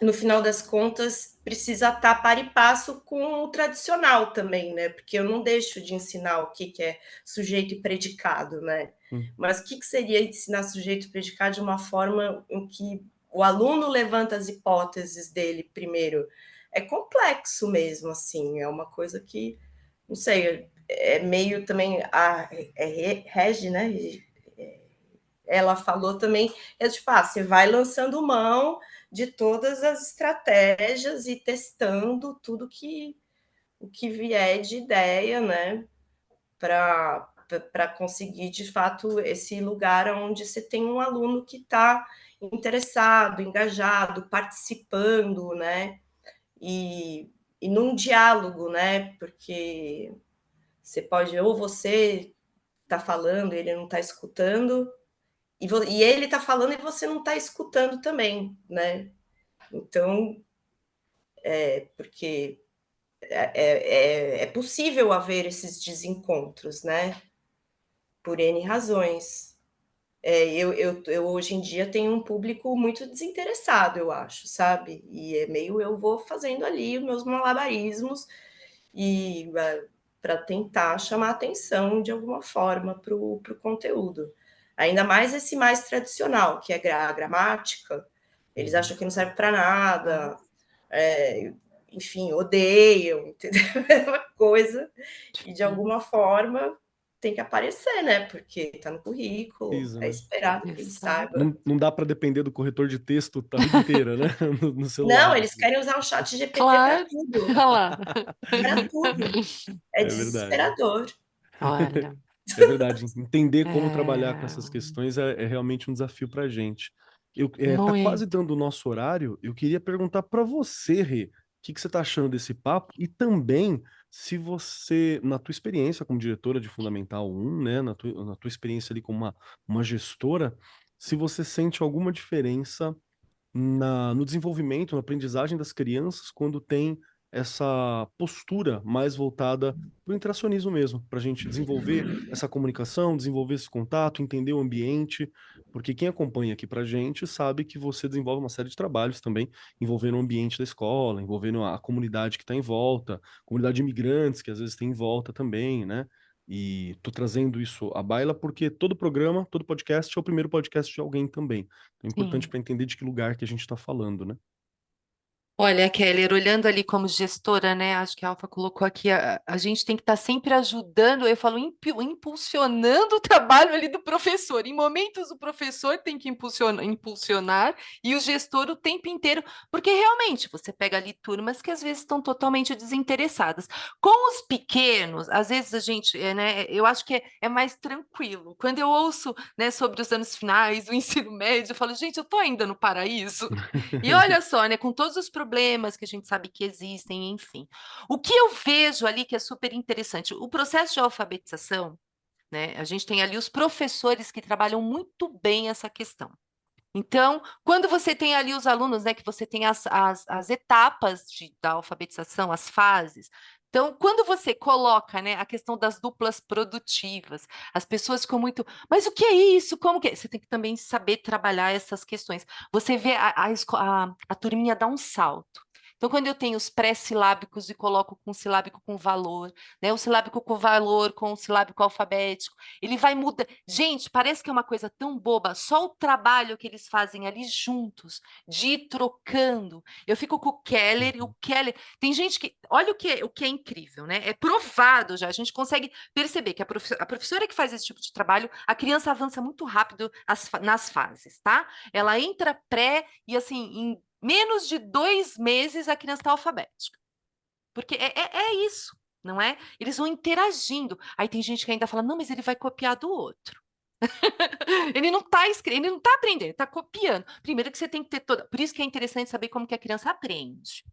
no final das contas, precisa estar par e passo com o tradicional também, né, porque eu não deixo de ensinar o que é sujeito e predicado, né, mas o que seria ensinar sujeito e predicado de uma forma em que o aluno levanta as hipóteses dele primeiro? É complexo mesmo, assim, é uma coisa que não sei, é meio também Regi, né? Ela falou também, tipo, você vai lançando mão de todas as estratégias e testando tudo o que vier de ideia, né? Para conseguir, de fato, esse lugar onde você tem um aluno que está interessado, engajado, participando, né? E num diálogo, né? Porque você pode, ou você está falando, ele não está escutando, e ele está falando e você não está escutando também, né? Então, porque é possível haver esses desencontros, né? Por N razões. Eu hoje em dia tenho um público muito desinteressado, eu acho, sabe? E é meio eu vou fazendo ali os meus malabarismos e para tentar chamar atenção de alguma forma para o conteúdo. Ainda mais esse mais tradicional, que é a gramática, eles acham que não serve para nada, enfim, odeiam, entendeu? É uma coisa, e de alguma forma tem que aparecer, né? Porque está no currículo, Precisa, é né? esperado que ele saiba. Não dá para depender do corretor de texto a vida inteira, né? No celular. Não, eles querem usar o chat GPT para Claro, tudo, olha lá. para tudo. É É verdade. desesperador. Olha, É verdade. Entender como trabalhar com é, essas questões é realmente um desafio para a gente. Tá quase muito. dando o nosso horário. Eu queria perguntar para você, Rê, o que que você está achando desse papo? E também, se você, na tua experiência como diretora de Fundamental 1, né, na tua experiência ali como uma gestora, se você sente alguma diferença no desenvolvimento, na aprendizagem das crianças quando tem essa postura mais voltada para o interacionismo mesmo, para a gente desenvolver essa comunicação, desenvolver esse contato, entender o ambiente, porque quem acompanha aqui para a gente sabe que você desenvolve uma série de trabalhos também envolvendo o ambiente da escola, envolvendo a comunidade que está em volta, comunidade de imigrantes que às vezes tem em volta também, né? E tô trazendo isso à baila porque todo programa, todo podcast é o primeiro podcast de alguém também. É importante Sim. para entender de que lugar que a gente está falando, né? Olha, Keller, olhando ali como gestora, né? Acho que a Alfa colocou aqui, a gente tem que estar sempre ajudando, eu falo, impulsionando o trabalho ali do professor. Em momentos o professor tem que impulsionar e o gestor o tempo inteiro, porque realmente você pega ali turmas que às vezes estão totalmente desinteressadas. Com os pequenos, às vezes a gente, né? Eu acho que é mais tranquilo. Quando eu ouço, né, sobre os anos finais do ensino médio, eu falo, gente, eu estou ainda no paraíso. E olha só, né, com todos os problemas que a gente sabe que existem, enfim. O que eu vejo ali que é super interessante, o processo de alfabetização, né, a gente tem ali os professores que trabalham muito bem essa questão. Então, quando você tem ali os alunos, né, que você tem as etapas da alfabetização, as fases. Então, quando você coloca, né, a questão das duplas produtivas, as pessoas ficam muito, mas o que é isso? Como que é? Você tem que também saber trabalhar essas questões. Você vê a turminha dar um salto. Então, quando eu tenho os pré-silábicos e coloco com silábico com valor, né, o silábico com valor com o silábico alfabético, ele vai mudar. Gente, parece que é uma coisa tão boba, só o trabalho que eles fazem ali juntos, de ir trocando. Eu fico com o Keller e o Keller. Tem gente que. Olha o que é incrível, né? É provado já, a gente consegue perceber que a professora que faz esse tipo de trabalho, a criança avança muito rápido nas fases, tá? Ela entra pré e, assim, em menos de 2 meses a criança está alfabética. Porque é isso, não é? Eles vão interagindo. Aí tem gente que ainda fala, não, mas ele vai copiar do outro. Ele não está escrevendo, ele não está aprendendo, ele está copiando. Primeiro que você tem que ter toda. Por isso que é interessante saber como que a criança aprende.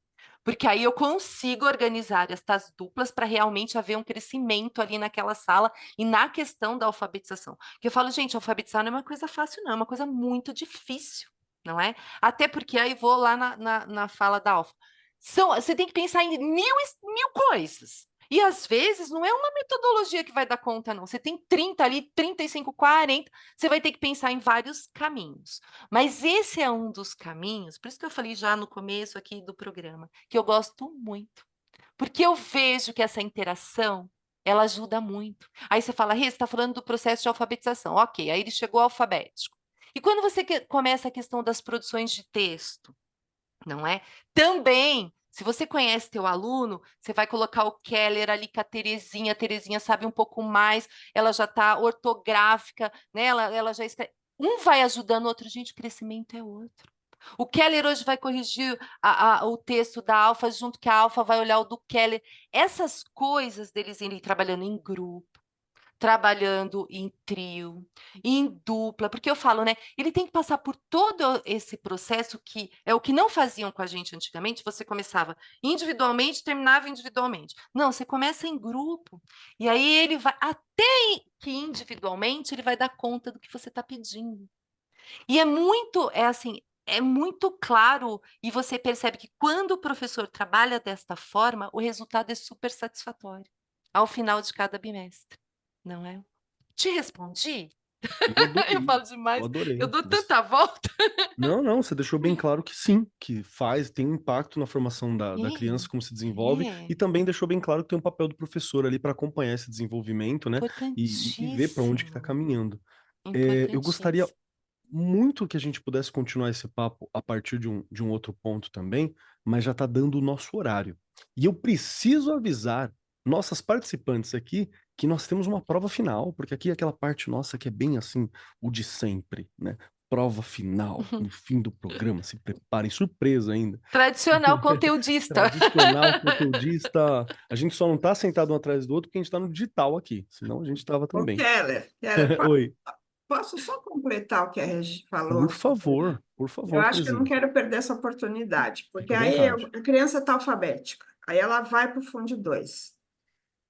Porque aí eu consigo organizar estas duplas para realmente haver um crescimento ali naquela sala e na questão da alfabetização. Que eu falo, gente, alfabetizar não é uma coisa fácil, não, é uma coisa muito difícil, não é? Até porque aí vou lá na fala da Alfa. Você tem que pensar em mil coisas. E às vezes não é uma metodologia que vai dar conta, não. Você tem 30 ali, 35, 40, você vai ter que pensar em vários caminhos. Mas esse é um dos caminhos, por isso que eu falei já no começo aqui do programa, que eu gosto muito. Porque eu vejo que essa interação, ela ajuda muito. Aí você fala, Rê, você está falando do processo de alfabetização. Ok, aí ele chegou ao alfabético. E quando você começa a questão das produções de texto, não é? Também Se você conhece teu aluno, você vai colocar o Keller ali com a Terezinha sabe um pouco mais, ela já está ortográfica, né? Ela já escreve. Um vai ajudando o outro, gente, o crescimento é outro. O Keller hoje vai corrigir o texto da Alfa, junto que a Alfa vai olhar o do Keller. Essas coisas deles irem trabalhando em grupo, trabalhando em trio, em dupla, porque eu falo, né? Ele tem que passar por todo esse processo que é o que não faziam com a gente antigamente. Você começava individualmente, terminava individualmente. Não, você começa em grupo, e aí ele vai, até que individualmente, ele vai dar conta do que você está pedindo. E é muito claro, e você percebe que quando o professor trabalha desta forma, o resultado é super satisfatório ao final de cada bimestre, não é? Te respondi? Eu adorei, Eu falo eu demais, eu adorei. dou tanta volta. Não, você deixou bem claro que sim, que tem um impacto na formação da criança, como se desenvolve, e É, também deixou bem claro que tem um papel do professor ali para acompanhar esse desenvolvimento, né? E ver para onde que está importantíssimo, caminhando. Eu gostaria importantíssimo. muito que a gente pudesse continuar esse papo a partir de um outro ponto também, mas já está dando o nosso horário. E eu preciso avisar nossas participantes aqui que nós temos uma prova final, porque aqui é aquela parte nossa que é bem assim, o de sempre, né? Prova final, no fim do programa, se preparem, surpresa ainda. Tradicional conteudista. Tradicional, conteudista. A gente só não tá sentado um atrás do outro porque a gente tá no digital aqui, senão a gente tava Ô, também. Keller, Oi, posso só completar o que a Regi por falou? favor, Eu acho que eu não Terezinha. quero perder essa oportunidade, porque Fica à aí vontade. a criança está alfabética, aí ela vai para o Fundo 2.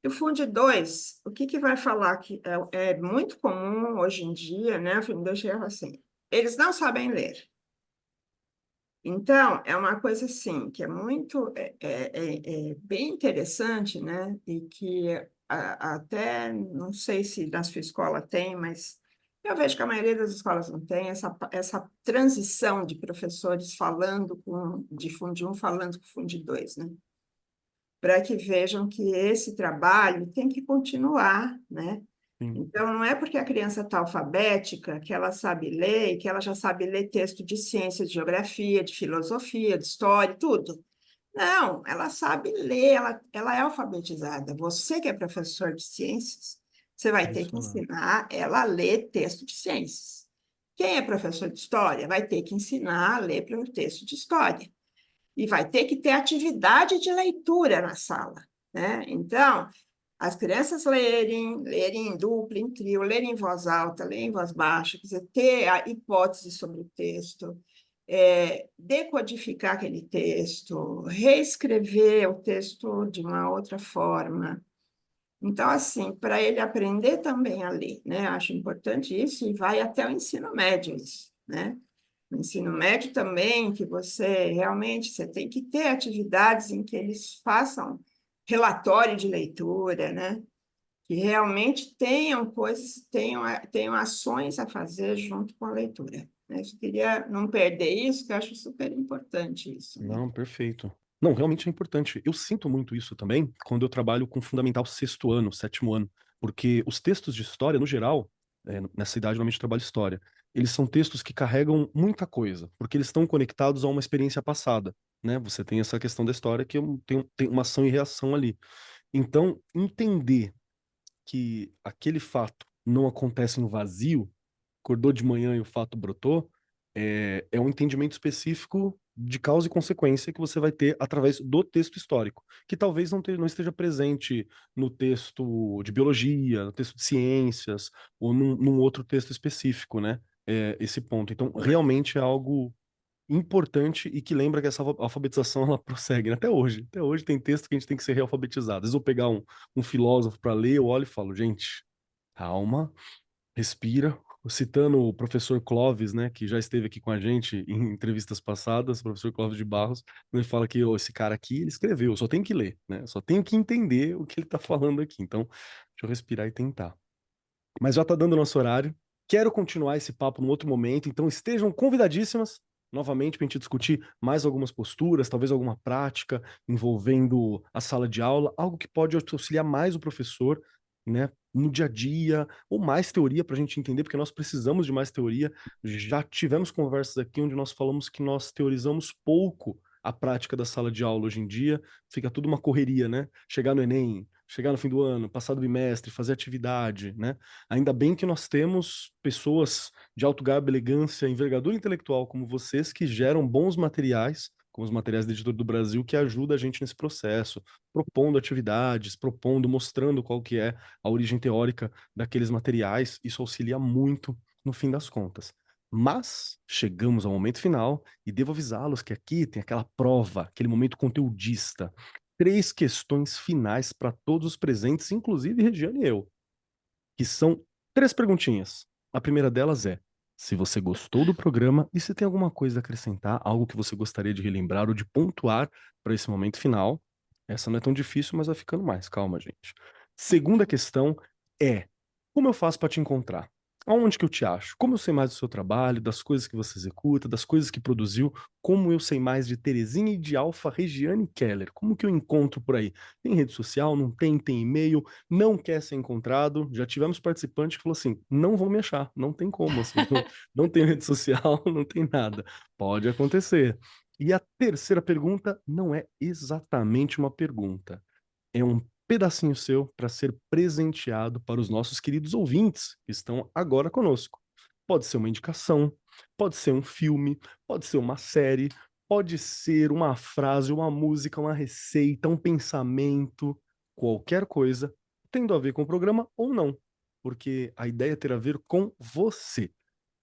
E o Fundo 2, o que vai falar que é muito comum hoje em dia, né? O Fundo 2 chega assim, eles não sabem ler. Então, é uma coisa assim, que é muito, bem interessante, né? E que até, não sei se na sua escola tem, mas eu vejo que a maioria das escolas não tem essa transição de professores falando de Fundo 1 falando com Fundo 2, né? Para que vejam que esse trabalho tem que continuar, né? Sim. Então, não é porque a criança está alfabética que ela sabe ler, e que ela já sabe ler texto de ciência, de geografia, de filosofia, de história, tudo. Não, ela sabe ler, ela é alfabetizada. Você que é professor de ciências, você vai ter que Isso mesmo. ensinar ela a ler texto de ciências. Quem é professor de história vai ter que ensinar a ler para o texto de história. E vai ter que ter atividade de leitura na sala, né? Então, as crianças lerem em dupla, em trio, lerem em voz alta, lerem em voz baixa, quer dizer, ter a hipótese sobre o texto, decodificar aquele texto, reescrever o texto de uma outra forma. Então, assim, para ele aprender também a ler, né? Acho importante isso e vai até o ensino médio isso, né? No ensino médio também, que você tem que ter atividades em que eles façam relatório de leitura, né? Que realmente tenham coisas, tenham ações a fazer junto com a leitura, né? Eu queria não perder isso, que eu acho super importante isso, né? Não, perfeito. Não, realmente é importante. Eu sinto muito isso também quando eu trabalho com fundamental 6º ano, 7º ano, porque os textos de história, no geral, nessa idade normalmente eu trabalho história, eles são textos que carregam muita coisa, porque eles estão conectados a uma experiência passada, né? Você tem essa questão da história que tem uma ação e reação ali. Então, entender que aquele fato não acontece no vazio, acordou de manhã e o fato brotou, é um entendimento específico de causa e consequência que você vai ter através do texto histórico, que talvez não esteja presente no texto de biologia, no texto de ciências, ou num outro texto específico, né? Esse ponto. Então, realmente é algo importante e que lembra que essa alfabetização ela prossegue, né? Até hoje. Até hoje tem texto que a gente tem que ser realfabetizado. Às vezes eu pegar um filósofo para ler, eu olho e falo, gente, calma, respira. Citando o professor Clóvis, né, que já esteve aqui com a gente em entrevistas passadas, o professor Clóvis de Barros, ele fala que esse cara aqui, ele escreveu, só tem que ler, né? Só tenho que entender o que ele está falando aqui. Então, deixa eu respirar e tentar. Mas já está dando nosso horário. Quero continuar esse papo num outro momento, então estejam convidadíssimas novamente para a gente discutir mais algumas posturas, talvez alguma prática envolvendo a sala de aula, algo que pode auxiliar mais o professor, né, no dia a dia, ou mais teoria para a gente entender, porque nós precisamos de mais teoria. Já tivemos conversas aqui onde nós falamos que nós teorizamos pouco a prática da sala de aula hoje em dia, fica tudo uma correria, né? Chegar no Enem, chegar no fim do ano, passar do bimestre, fazer atividade, né? Ainda bem que nós temos pessoas de alto garbo, elegância, envergadura intelectual como vocês que geram bons materiais, como os materiais da Editora do Brasil, que ajudam a gente nesse processo, propondo atividades, mostrando qual que é a origem teórica daqueles materiais. Isso auxilia muito no fim das contas. Mas chegamos ao momento final e devo avisá-los que aqui tem aquela prova, aquele momento conteudista. 3 questões finais para todos os presentes, inclusive Regiane e eu, que são 3 perguntinhas. A primeira delas é: se você gostou do programa e se tem alguma coisa a acrescentar, algo que você gostaria de relembrar ou de pontuar para esse momento final. Essa não é tão difícil, mas vai ficando mais. Calma, gente. Segunda questão é: como eu faço para te encontrar? Aonde que eu te acho? Como eu sei mais do seu trabalho, das coisas que você executa, das coisas que produziu? Como eu sei mais de Terezinha e de Alfa Regiane Keller? Como que eu encontro por aí? Tem rede social? Não tem? Tem e-mail? Não quer ser encontrado? Já tivemos participante que falou assim: não vão me achar, não tem como, assim, não tem rede social, não tem nada. Pode acontecer. E a terceira pergunta não é exatamente uma pergunta, é um pedacinho seu para ser presenteado para os nossos queridos ouvintes que estão agora conosco. Pode ser uma indicação, pode ser um filme, pode ser uma série, pode ser uma frase, uma música, uma receita, um pensamento, qualquer coisa, tendo a ver com o programa ou não, porque a ideia é ter a ver com você.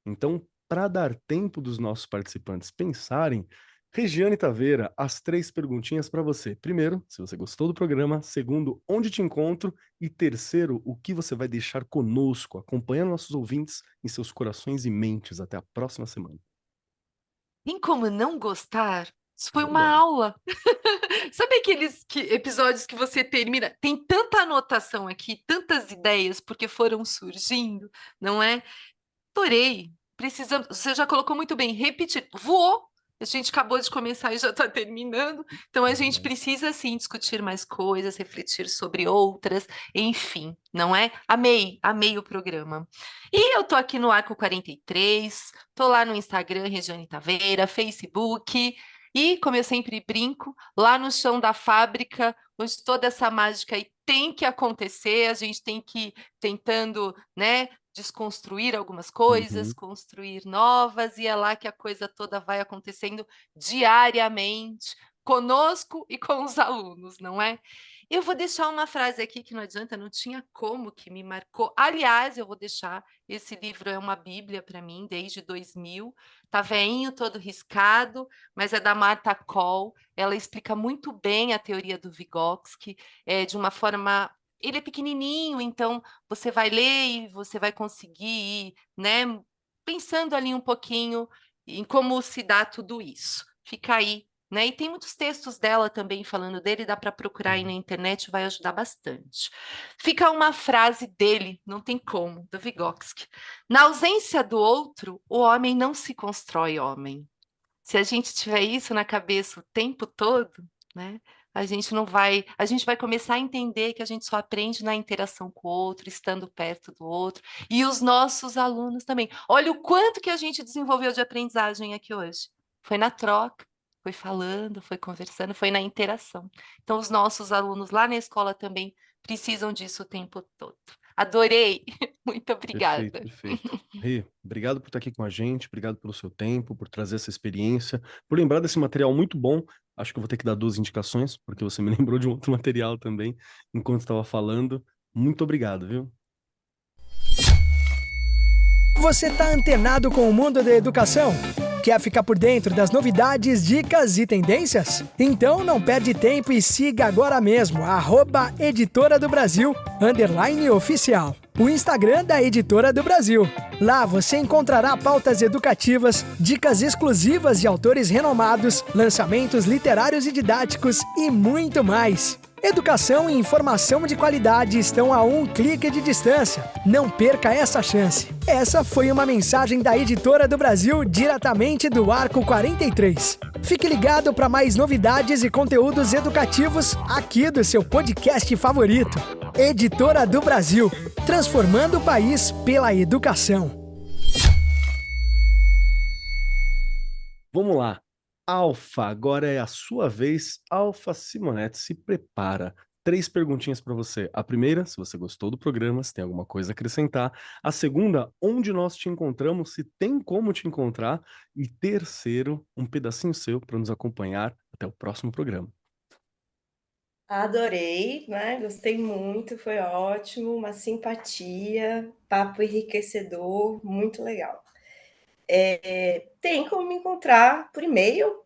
Então, para dar tempo dos nossos participantes pensarem, Regiane Taveira, as 3 perguntinhas para você. Primeiro, se você gostou do programa. Segundo, onde te encontro. E terceiro, o que você vai deixar conosco, acompanhando nossos ouvintes em seus corações e mentes. Até a próxima semana. Tem como não gostar? Isso foi uma Verdade. aula. Sabe aqueles episódios que você termina? Tem tanta anotação aqui, tantas ideias, porque foram surgindo, não é? Adorei. Precisamos. Você já colocou muito bem. Repetir. Voou. A gente acabou de começar e já está terminando. Então, a gente precisa, sim, discutir mais coisas, refletir sobre outras, enfim, não é? Amei o programa. E eu tô aqui no Arco 43, tô lá no Instagram, Regiane Taveira, Facebook, e, como eu sempre brinco, lá no chão da fábrica, onde toda essa mágica aí tem que acontecer, a gente tem que ir tentando, né, desconstruir algumas coisas, construir novas, e é lá que a coisa toda vai acontecendo diariamente, conosco e com os alunos, não é? Eu vou deixar uma frase aqui que não adianta, não tinha como, que me marcou. Aliás, eu vou deixar, esse livro é uma bíblia para mim, desde 2000, tá veinho, todo riscado, mas é da Martha Koll, ela explica muito bem a teoria do Vygotsky, de uma forma... Ele é pequenininho, então você vai ler e você vai conseguir ir, né, pensando ali um pouquinho em como se dá tudo isso. Fica aí, né? E tem muitos textos dela também falando dele, dá para procurar aí na internet, vai ajudar bastante. Fica uma frase dele, não tem como, do Vygotsky. Na ausência do outro, o homem não se constrói homem. Se a gente tiver isso na cabeça o tempo todo, né? A gente vai começar a entender que a gente só aprende na interação com o outro, estando perto do outro, e os nossos alunos também. Olha o quanto que a gente desenvolveu de aprendizagem aqui hoje. Foi na troca, foi falando, foi conversando, foi na interação. Então, os nossos alunos lá na escola também precisam disso o tempo todo. Adorei! Muito obrigada. Perfeito. Rê, obrigado por estar aqui com a gente, obrigado pelo seu tempo, por trazer essa experiência, por lembrar desse material muito bom. Acho que eu vou ter que dar 2 indicações, porque você me lembrou de um outro material também, enquanto estava falando. Muito obrigado, viu? Você está antenado com o mundo da educação? Quer ficar por dentro das novidades, dicas e tendências? Então não perde tempo e siga agora mesmo @Editora do Brasil _oficial, o Instagram da Editora do Brasil. Lá você encontrará pautas educativas, dicas exclusivas de autores renomados, lançamentos literários e didáticos e muito mais. Educação e informação de qualidade estão a um clique de distância. Não perca essa chance. Essa foi uma mensagem da Editora do Brasil, diretamente do Arco 43. Fique ligado para mais novidades e conteúdos educativos aqui do seu podcast favorito. Editora do Brasil, transformando o país pela educação. Vamos lá. Alfa, agora é a sua vez. Alfa Simonetti, se prepara. 3 perguntinhas para você. A primeira, se você gostou do programa, se tem alguma coisa a acrescentar. A segunda, onde nós te encontramos, se tem como te encontrar. E terceiro, um pedacinho seu para nos acompanhar até o próximo programa. Adorei, né? Gostei muito, foi ótimo, uma simpatia, papo enriquecedor, muito legal. Tem como me encontrar por e-mail.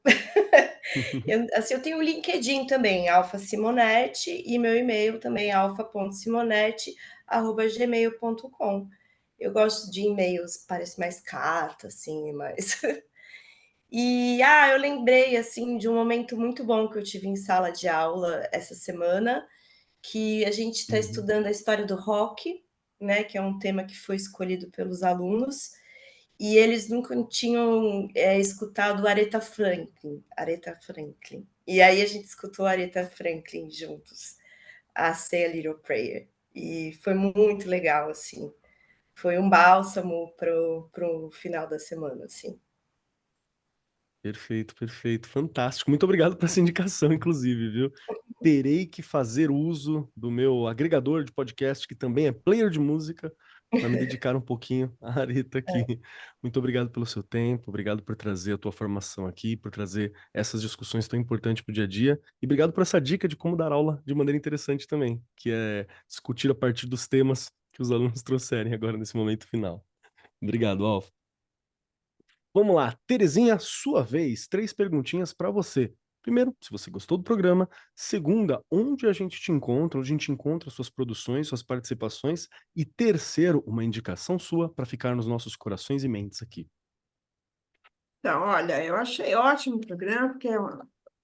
Eu tenho o LinkedIn também, Alfa Simonetti, e meu e-mail também, alfa.simonetti@gmail.com. Eu gosto de e-mails, parece mais carta, assim, mais. Eu lembrei assim de um momento muito bom que eu tive em sala de aula essa semana, que a gente está estudando a história do rock, né? Que é um tema que foi escolhido pelos alunos, e eles nunca tinham escutado Aretha Franklin. Aretha Franklin. E aí a gente escutou Aretha Franklin juntos, a Say a Little Prayer. E foi muito legal, assim. Foi um bálsamo pro final da semana, assim. Perfeito, perfeito, fantástico. Muito obrigado por essa indicação, inclusive, viu? Terei que fazer uso do meu agregador de podcast, que também é player de música, para me dedicar um pouquinho à Aretha aqui. Muito obrigado pelo seu tempo, obrigado por trazer a tua formação aqui, por trazer essas discussões tão importantes para o dia a dia, e obrigado por essa dica de como dar aula de maneira interessante também, que é discutir a partir dos temas que os alunos trouxerem agora nesse momento final. Obrigado, Alfa. Vamos lá, Terezinha, sua vez. 3 perguntinhas para você. Primeiro, se você gostou do programa. Segunda, onde a gente te encontra, onde a gente encontra suas produções, suas participações. E terceiro, uma indicação sua para ficar nos nossos corações e mentes aqui. Então, olha, eu achei ótimo o programa, porque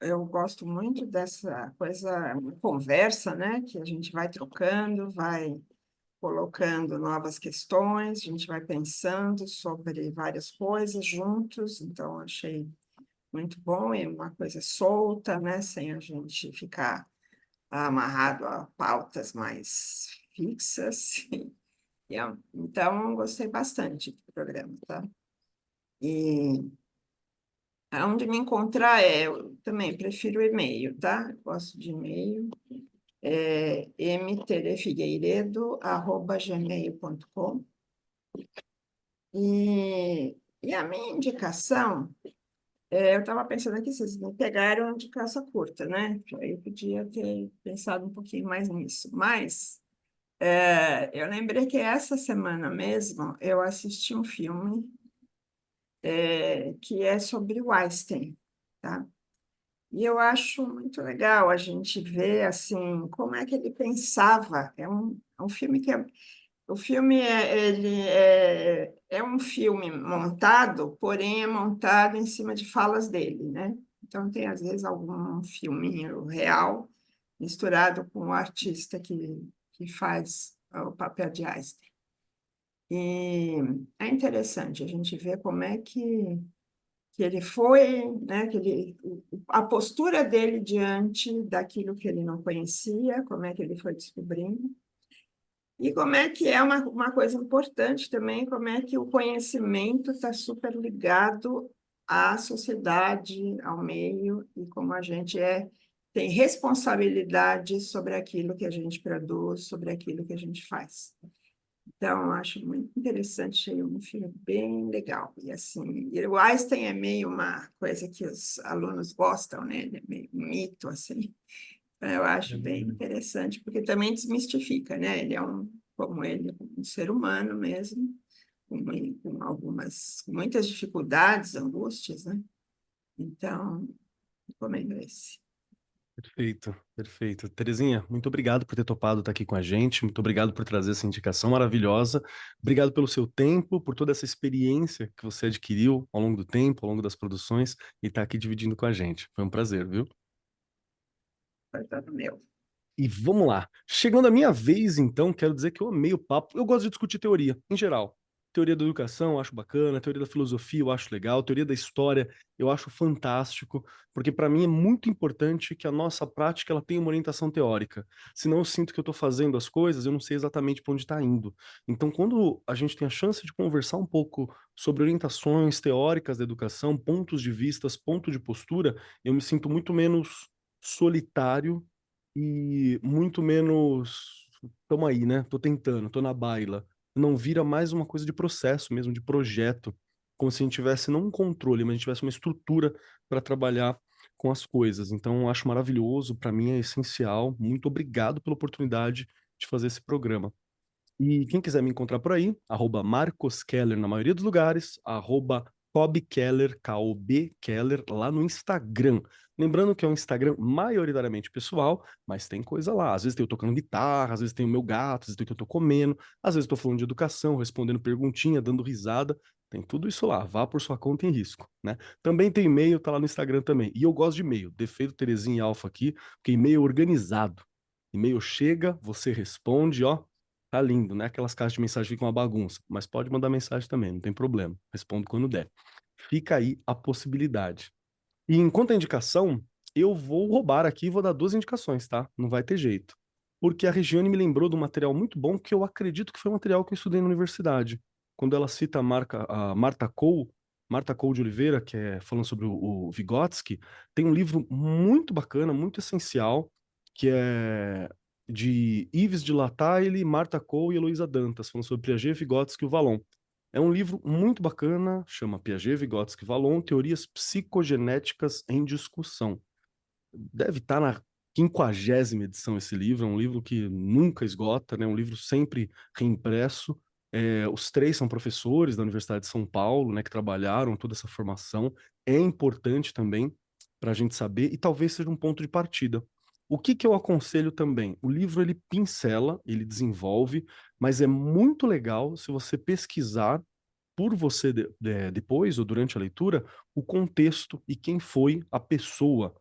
eu gosto muito dessa coisa, conversa, né? Que a gente vai trocando, vai colocando novas questões, a gente vai pensando sobre várias coisas juntos, então achei muito bom, é uma coisa solta, né? Sem a gente ficar amarrado a pautas mais fixas. Então, gostei bastante do programa, tá? E aonde me encontrar eu também prefiro e-mail, tá? Eu gosto de e-mail. mtdfigueiredo@gmail.com. E a minha indicação, eu estava pensando aqui, vocês me pegaram de calça curta, né? Aí eu podia ter pensado um pouquinho mais nisso. Mas eu lembrei que essa semana mesmo eu assisti um filme que é sobre o Einstein, tá? E eu acho muito legal a gente ver assim como é que ele pensava. É um filme que o filme é um filme montado, porém é montado em cima de falas dele, né? Então tem às vezes algum filminho real misturado com o artista que faz o papel de Einstein. E é interessante a gente ver como é que ele foi, né, a postura dele diante daquilo que ele não conhecia, como é que ele foi descobrindo, e como é que é uma coisa importante também, como é que o conhecimento está super ligado à sociedade, ao meio, e como a gente tem responsabilidade sobre aquilo que a gente produz, sobre aquilo que a gente faz. Então, acho muito interessante, achei um filme bem legal. E assim, o Einstein é meio uma coisa que os alunos gostam, né? Ele é meio um mito, assim. Então, eu acho bem interessante, porque também desmistifica, né? Ele é como ele, um ser humano mesmo, com muitas dificuldades, angústias, né? Então, recomendo esse. Perfeito, perfeito. Terezinha, muito obrigado por ter topado estar aqui com a gente, muito obrigado por trazer essa indicação maravilhosa, obrigado pelo seu tempo, por toda essa experiência que você adquiriu ao longo do tempo, ao longo das produções, e estar aqui dividindo com a gente. Foi um prazer, viu? Foi todo meu. E vamos lá. Chegando a minha vez, então, quero dizer que eu amei o papo. Eu gosto de discutir teoria, em geral. Teoria da educação eu acho bacana, teoria da filosofia eu acho legal, teoria da história eu acho fantástico, porque para mim é muito importante que a nossa prática ela tenha uma orientação teórica. Senão eu sinto que eu estou fazendo as coisas, eu não sei exatamente para onde está indo. Então, quando a gente tem a chance de conversar um pouco sobre orientações teóricas da educação, pontos de vistas, ponto de postura, eu me sinto muito menos solitário e muito menos. Tamo aí, né? Tô tentando, tô na baila. Não vira mais uma coisa de processo mesmo, de projeto, como se a gente tivesse não um controle, mas a gente tivesse uma estrutura para trabalhar com as coisas. Então, eu acho maravilhoso, para mim é essencial. Muito obrigado pela oportunidade de fazer esse programa. E quem quiser me encontrar por aí, @MarcosKeller na maioria dos lugares, @KobKeller, K-O-B Keller, lá no Instagram. Lembrando que é um Instagram maioritariamente pessoal, mas tem coisa lá. Às vezes tem eu tocando guitarra, às vezes tem o meu gato, às vezes tem o que eu tô comendo, às vezes tô falando de educação, respondendo perguntinha, dando risada. Tem tudo isso lá, vá por sua conta em risco, né? Também tem e-mail, tá lá no Instagram também. E eu gosto de e-mail, defeito Terezinha e Alfa aqui, porque e-mail é organizado. E-mail chega, você responde, ó, tá lindo, né? Aquelas caixas de mensagem ficam uma bagunça, mas pode mandar mensagem também, não tem problema. Respondo quando der. Fica aí a possibilidade. E enquanto a indicação, eu vou roubar aqui e vou dar 2 indicações, tá? Não vai ter jeito. Porque a Regiane me lembrou de um material muito bom que eu acredito que foi um material que eu estudei na universidade. Quando ela cita a Marta Cole de Oliveira, que é falando sobre o Vygotsky, tem um livro muito bacana, muito essencial, que é de Yves de Lattaille, Marta Cole e Heloísa Dantas, falando sobre Piaget, Vygotsky e o Vallon. É um livro muito bacana, chama Piaget, Vygotsky e Vallon, Teorias Psicogenéticas em Discussão. Deve estar na 50ª edição esse livro, é um livro que nunca esgota, né? Um livro sempre reimpresso. Os 3 são professores da Universidade de São Paulo, né, que trabalharam toda essa formação. É importante também para a gente saber, e talvez seja um ponto de partida. O que que eu aconselho também? O livro ele pincela, ele desenvolve, mas é muito legal se você pesquisar por você depois ou durante a leitura o contexto e quem foi a pessoa.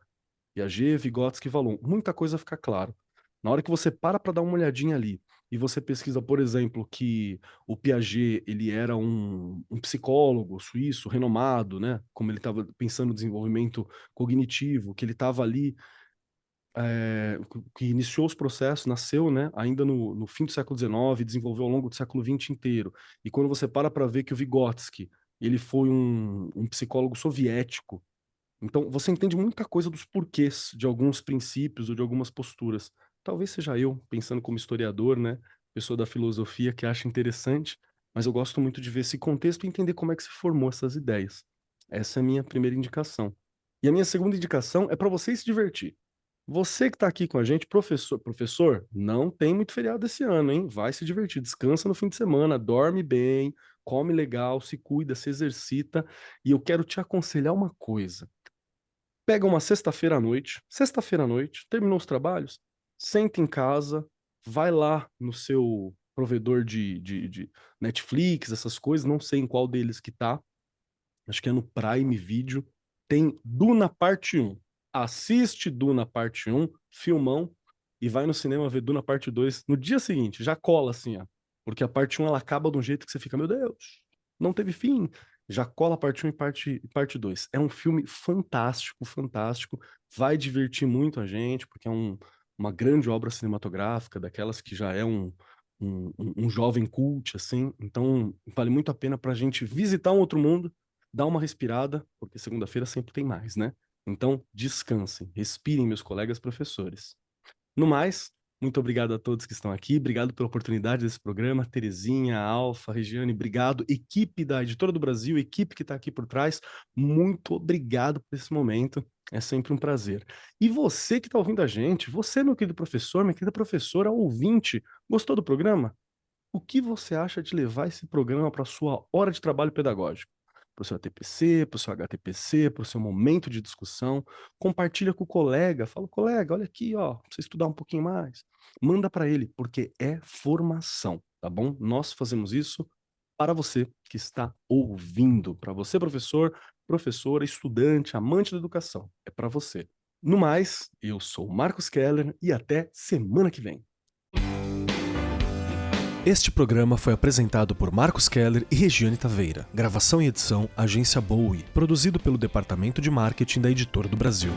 Piaget, Vygotsky e Vallon. Muita coisa fica claro. Na hora que você para dar uma olhadinha ali e você pesquisa, por exemplo, que o Piaget ele era um psicólogo suíço renomado, né? Como ele estava pensando no desenvolvimento cognitivo, que ele estava ali que iniciou os processos, nasceu, né, ainda no fim do século XIX, desenvolveu ao longo do século XX inteiro. E quando você para ver que o Vygotsky, ele foi um psicólogo soviético, então você entende muita coisa dos porquês de alguns princípios ou de algumas posturas. Talvez seja eu, pensando como historiador, né, pessoa da filosofia que acha interessante, mas eu gosto muito de ver esse contexto e entender como é que se formou essas ideias. Essa é a minha primeira indicação. E a minha segunda indicação é para você se divertir. Você que está aqui com a gente, professor, não tem muito feriado esse ano, hein? Vai se divertir, descansa no fim de semana, dorme bem, come legal, se cuida, se exercita. E eu quero te aconselhar uma coisa. Pega uma sexta-feira à noite, terminou os trabalhos, senta em casa, vai lá no seu provedor de Netflix, essas coisas, não sei em qual deles que tá, acho que é no Prime Video, tem Duna Parte 1. Assiste Duna Parte 1, filmão, e vai no cinema ver Duna Parte 2 no dia seguinte, já cola assim, ó. Porque a parte 1 ela acaba de um jeito que você fica, meu Deus, não teve fim. Já cola a parte 1 e parte 2. É um filme fantástico, fantástico. Vai divertir muito a gente, porque é uma grande obra cinematográfica, daquelas que já é um jovem cult, assim. Então, vale muito a pena pra gente visitar um outro mundo, dar uma respirada, porque segunda-feira sempre tem mais, né? Então, descansem, respirem, meus colegas professores. No mais, muito obrigado a todos que estão aqui, obrigado pela oportunidade desse programa, Terezinha, Alfa, Regiane, obrigado, equipe da Editora do Brasil, equipe que está aqui por trás, muito obrigado por esse momento, é sempre um prazer. E você que está ouvindo a gente, você, meu querido professor, minha querida professora, ouvinte, gostou do programa? O que você acha de levar esse programa para a sua hora de trabalho pedagógico? Para o seu ATPC, para o seu HTPC, para o seu momento de discussão. Compartilha com o colega. Fala, colega, olha aqui, ó, pra você estudar um pouquinho mais. Manda para ele, porque é formação, tá bom? Nós fazemos isso para você que está ouvindo. Para você, professor, professora, estudante, amante da educação. É para você. No mais, eu sou o Marcos Keller e até semana que vem. Este programa foi apresentado por Marcos Keller e Regiane Taveira. Gravação e edição, Agência Bowie. Produzido pelo Departamento de Marketing da Editora do Brasil.